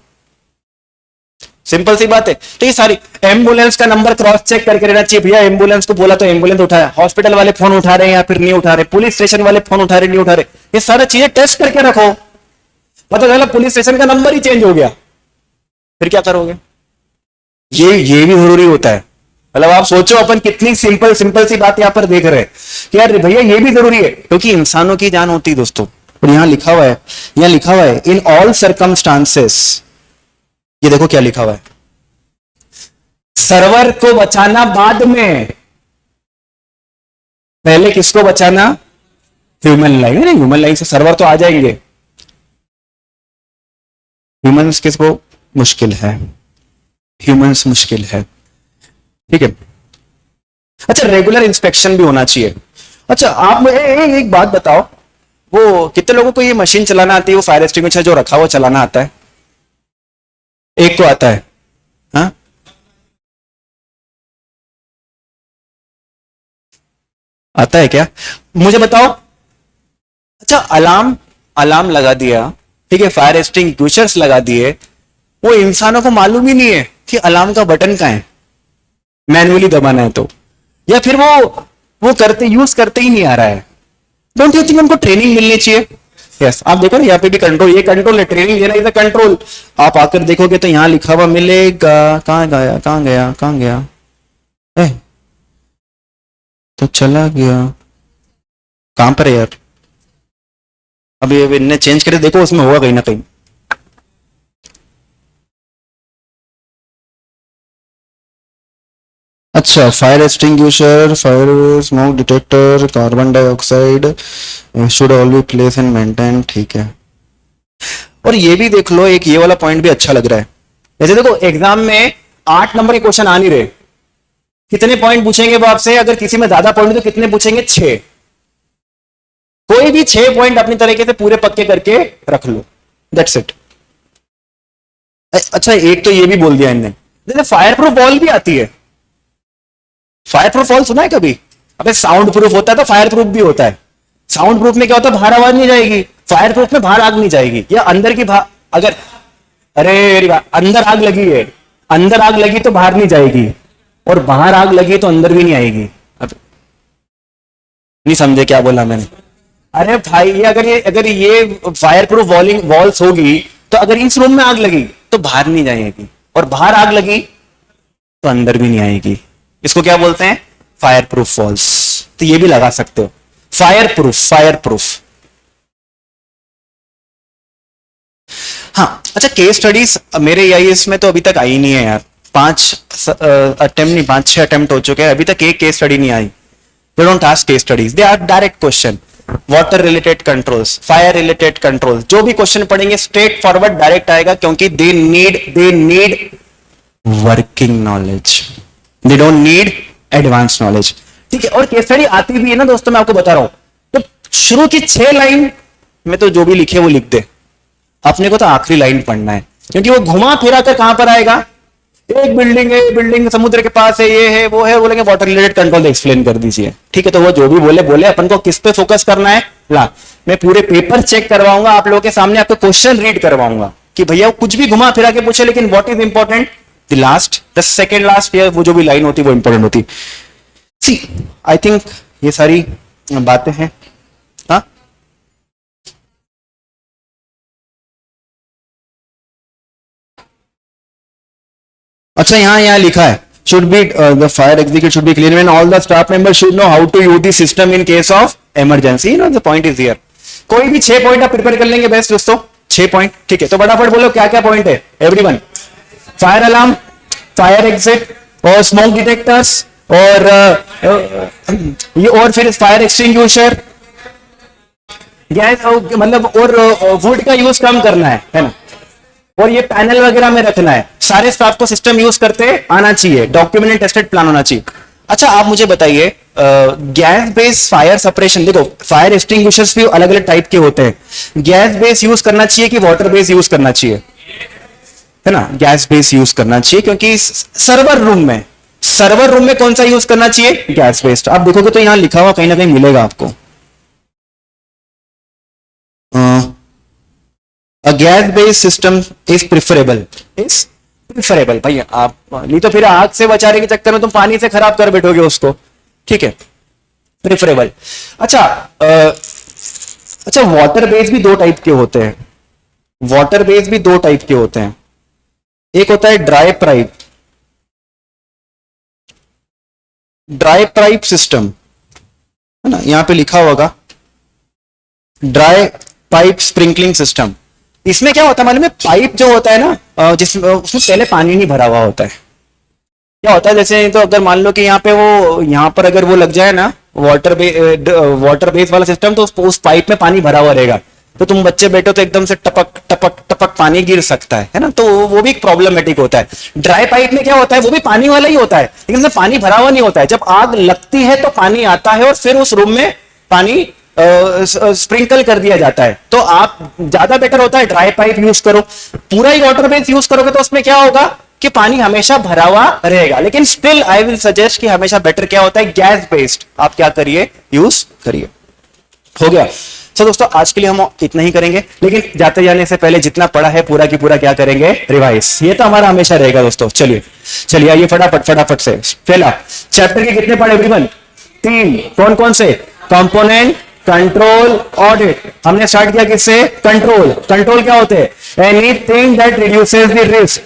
सिंपल सी बात है। तो ये सारी एम्बुलेंस का नंबर क्रॉस चेक करके रहना चाहिए। भैया एम्बुलेंस को बोला तो एम्बुलेंस उठाया, हॉस्पिटल वाले फोन उठा रहे हैं या फिर नहीं उठा रहे, पुलिस स्टेशन वाले फोन उठा रहे नहीं उठा रहे, ये सारी चीजें टेस्ट करके रखो। पता चला पुलिस स्टेशन का नंबर ही चेंज हो गया, फिर क्या करोगे। ये भी जरूरी होता है। मतलब आप सोचो अपन कितनी सिंपल सी बात यहां पर देख रहे हैं कि यार भैया ये भी जरूरी है, क्योंकि इंसानों की जान होती है दोस्तों। और यहां लिखा हुआ है इन ऑल सर्कमस्टांसेस, ये देखो क्या लिखा हुआ है, सर्वर को बचाना बाद में, पहले किसको बचाना, ह्यूमन लाइफ है ना, ह्यूमन लाइफ से सर्वर तो आ जाएंगे, ह्यूमंस किसको मुश्किल है, ह्यूमंस मुश्किल है, ठीक है। अच्छा रेगुलर इंस्पेक्शन भी होना चाहिए। अच्छा आप मुझे एक बात बताओ, वो कितने लोगों को ये मशीन चलाना आती है, वो फायर एक्सटिंग्विशर जो रखा हुआ चलाना आता है? एक को आता है, हाँ आता है क्या, मुझे बताओ। अच्छा अलार्म लगा दिया, ठीक है, फायर एक्सटिंग्विशर्स लगा दिए, वो इंसानों को मालूम ही नहीं है कि अलार्म का बटन कहाँ है, मैन्युअली दबाना है तो, या फिर वो यूज करते ही नहीं आ रहा है। डोंट यू थिंक उनको ट्रेनिंग मिलनी चाहिए? यस आप देखो ना यहाँ पे भी कंट्रोल, ये कंट्रोल है, ट्रेनिंग देना इज कंट्रोल। आप आकर देखोगे तो यहाँ लिखा हुआ मिलेगा, कहाँ गया ए, तो चला गया, कहां पर है यार, अभी इनने चेंज करे, देखो उसमें होगा कहीं ना कहीं। अच्छा fire extinguisher, fire smoke detector, carbon dioxide should all B place and maintain, ठीक है। और ये भी देख लो, एक ये वाला पॉइंट भी अच्छा लग रहा है। जैसे देखो एग्जाम में 8 नंबर के क्वेश्चन आ नहीं रहे, कितने पॉइंट पूछेंगे वो आपसे, अगर किसी में ज्यादा पॉइंट तो कितने पूछेंगे, 6। कोई भी 6 पॉइंट अपनी तरीके से पूरे पक्के करके रख लो, दैट्स इट। अच्छा एक तो ये भी बोल दिया इनने, जैसे फायर प्रूफ वॉल भी आती है। फायर प्रूफ वॉल सुना है कभी? अबे साउंड प्रूफ होता है तो फायर प्रूफ भी होता है। साउंड प्रूफ में क्या होता है, बाहर आवाज नहीं जाएगी, फायर प्रूफ में बाहर आग नहीं जाएगी, या अंदर की अगर अरे अंदर आग लगी है, अंदर आग लगी तो बाहर नहीं जाएगी, और बाहर आग लगी तो अंदर भी नहीं आएगी। अब नहीं समझे क्या बोला मैंने? अरे भाई ये फायर प्रूफ वॉल्स होगी तो अगर इस रूम में आग लगी तो बाहर नहीं जाएगी, और बाहर आग लगी तो अंदर भी नहीं आएगी। इसको क्या बोलते हैं? Fire proof walls. तो ये भी लगा सकते हो, फायर प्रूफ। हाँ अच्छा, केस स्टडीज मेरे EIS में तो अभी तक आई नहीं है यार। 5 6 अटेम्प्ट हो चुके हैं, अभी तक एक केस स्टडी नहीं आई। They don't ask case studies, they are direct question. Water related controls, fire related controls, जो भी क्वेश्चन पढ़ेंगे स्ट्रेट फॉरवर्ड डायरेक्ट आएगा, क्योंकि they need working knowledge, they don't need advance knowledge. ठीक है, और केस स्टडी आती भी है ना दोस्तों, मैं आपको बता रहा हूं, तो शुरू की 6 लाइन में तो जो भी लिखे वो लिख दे, अपने को तो आखिरी लाइन पढ़ना है, क्योंकि वो घुमा फिरा कर कहां पर आएगा? एक बिल्डिंग है, बिल्डिंग समुद्र के पास है, ये है वो है, बोलेंगे वाटर रिलेटेड कंट्रोल एक्सप्लेन कर दीजिए। ठीक है, तो वो जो भी बोले अपन को किस पे फोकस करना है? ला, मैं पूरे पेपर चेक करवाऊंगा आप लोगों के सामने, आपको क्वेश्चन रीड करवाऊंगा कि भैया कुछ भी घुमा फिरा के पूछे, लेकिन what is important? The last, the second last, वो जो भी लाइन होती है वो इंपॉर्टेंट होती। सी आई थिंक ये सारी बातें हैं। हाँ अच्छा, यहाँ लिखा है should be the fire execute should be clear when all the staff members should know how to use the system in case of emergency. You know the point is here. कोई भी 6 पॉइंट आप prepare कर लेंगे best दोस्तों, 6 point. ठीक है, तो फटाफट बोलो क्या क्या पॉइंट है everyone? Fire alarm, fire exit, और स्मोक डिटेक्टर्स, और ये, और फिर फायर एक्सटिंग्विशर, गैस, मतलब और वुड का यूज कम करना है ना, और ये पैनल वगैरह में रखना है। सारे स्टाफ को सिस्टम यूज करते आना चाहिए, डॉक्यूमेंटेड टेस्टेड प्लान होना चाहिए। अच्छा आप मुझे बताइए, गैस बेस्ड फायर सेपरेशन, देखो फायर एक्सटिंग्विशर्स भी अलग अलग टाइप के होते हैं। गैस बेस यूज करना चाहिए कि वाटर बेस यूज करना चाहिए? है ना, गैस बेस यूज करना चाहिए, क्योंकि सर्वर रूम में कौन सा यूज करना चाहिए? Gas based. आप देखोगे तो यहां लिखा हुआ कहीं ना कहीं मिलेगा आपको, A gas-based system is preferable. भैया, आप नहीं तो फिर आग से बचाने के चक्कर में तुम पानी से खराब कर बैठोगे उसको। ठीक है, प्रिफरेबल। अच्छा वाटर बेस भी 2 टाइप के होते हैं। एक होता है ड्राई पाइप सिस्टम, है ना, यहां पे लिखा होगा ड्राई पाइप स्प्रिंकलिंग सिस्टम। इसमें क्या होता है मालूम है? पाइप जो होता है ना, जिसमें उसमें पहले पानी नहीं भरा हुआ होता है। क्या होता है, जैसे तो अगर मान लो कि यहाँ पर अगर वो लग जाए ना वाटर बेस वाला सिस्टम, तो उस पाइप में पानी भरा हुआ रहेगा, तो तुम बच्चे बैठो तो एकदम से टपक टपक टपक पानी गिर सकता है ना, तो वो भी प्रॉब्लमेटिक होता है। ड्राई पाइप में क्या होता है, वो भी पानी वाला ही होता है, लेकिन उसमें पानी भरा हुआ नहीं होता है। जब आग लगती है तो पानी आता है और फिर उस रूम में पानी स्प्रिंकल कर दिया जाता है। तो आप ज्यादा बेटर होता है ड्राई पाइप यूज करो। पूरा ही वाटर बेस यूज करोगे तो उसमें क्या होगा कि पानी हमेशा भरा हुआ रहेगा, लेकिन स्टिल आई विल सजेस्ट कि हमेशा बेटर क्या होता है, गैस बेस्ड आप क्या करिए, यूज करिए। हो गया। तो दोस्तों आज के लिए हम इतना ही करेंगे, लेकिन जाते जाने से पहले जितना पढ़ा है पूरा की पूरा क्या करेंगे, रिवाइज। ये तो हमारा हमेशा रहेगा दोस्तों। चलिए आइए फटाफट से। पहला चैप्टर के कितने पढ़े एवरीवन? 3। कौन कौन से? Component, control, audit. हमने स्टार्ट किया किससे? कंट्रोल क्या होते हैं? Anything that reduces the risk.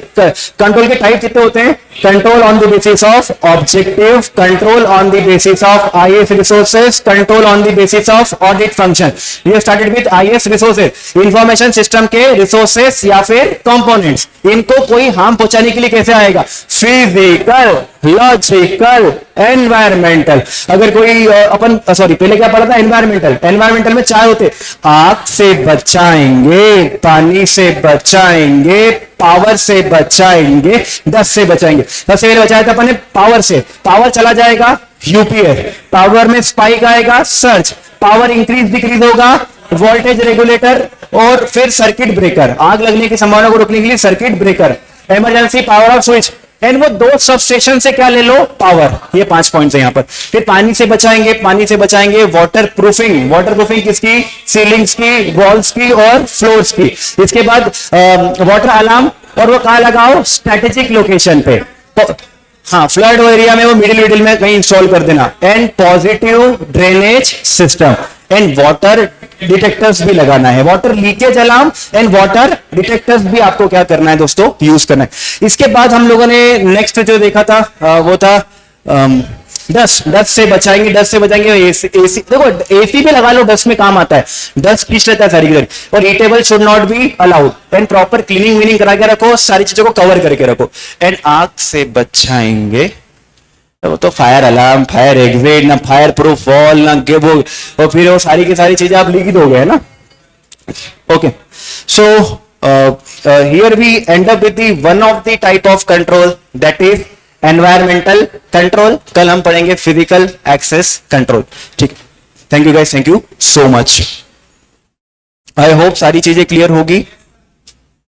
Control के टाइप कितने होते हैं? Control on the basis of objective, control on the basis of IS resources, control on the basis of audit function. We started with IS resources, information system के resources या फिर components. इनको कोई harm पहुंचाने के लिए कैसे आएगा? Physical, logical, environmental. अगर कोई पहले क्या पढ़ा था? एनवायरमेंटल में 4 होते, आग से बचाएंगे, पानी से बचाएंगे, पावर से बचाएंगे, 10 से बचाएंगे। सबसे पहले बचाया था अपने पावर से, पावर चला जाएगा UPS, पावर में स्पाइक आएगा, सर्च, पावर इंक्रीज डिक्रीज होगा, वोल्टेज रेगुलेटर, और फिर सर्किट ब्रेकर, आग लगने की संभावना को रोकने के लिए circuit breaker, emergency power off switch, and वो 2 सब स्टेशन से क्या ले लो, पावर। ये 5 पॉइंट्स है यहाँ पर। फिर पानी से बचाएंगे, वाटर प्रूफिंग किसकी? सीलिंग्स की, वॉल्स की और फ्लोर्स की। इसके बाद वाटर अलार्म, और वो कहाँ लगाओ? स्ट्रेटेजिक लोकेशन पे। तो हाँ, फ्लड एरिया में वो मिडिल में कहीं इंस्टॉल कर देना। And positive drainage system, and water detectors भी लगाना है, water leakage alarm and water detectors भी आपको क्या करना है दोस्तों, यूज करना है। इसके बाद हम लोगों ने नेक्स्ट जो देखा था वो था डस्ट से बचाएंगे, डस्ट से बचाएंगे एसी। देखो एसी भी लगा लो, डस्ट में काम आता है, डस्ट खींच लेता है सारी की। और eatable should not be allowed and proper cleaning weaning करा के रखो, सारी चीजों को कवर करके रखो। एंड आग से बचाएंगे वो तो फायर अलार्म, फायर एग्जिट, ना फायर प्रूफ वॉल, ना वो, और फिर वो सारी की सारी चीजें आप लिख ही दोगे, है ना। Okay, so here we end up with the one of the type of control that is environmental control. कल हम पढ़ेंगे फिजिकल एक्सेस कंट्रोल। ठीक, thank you guys, thank you so much. I hope सारी चीजें क्लियर होगी।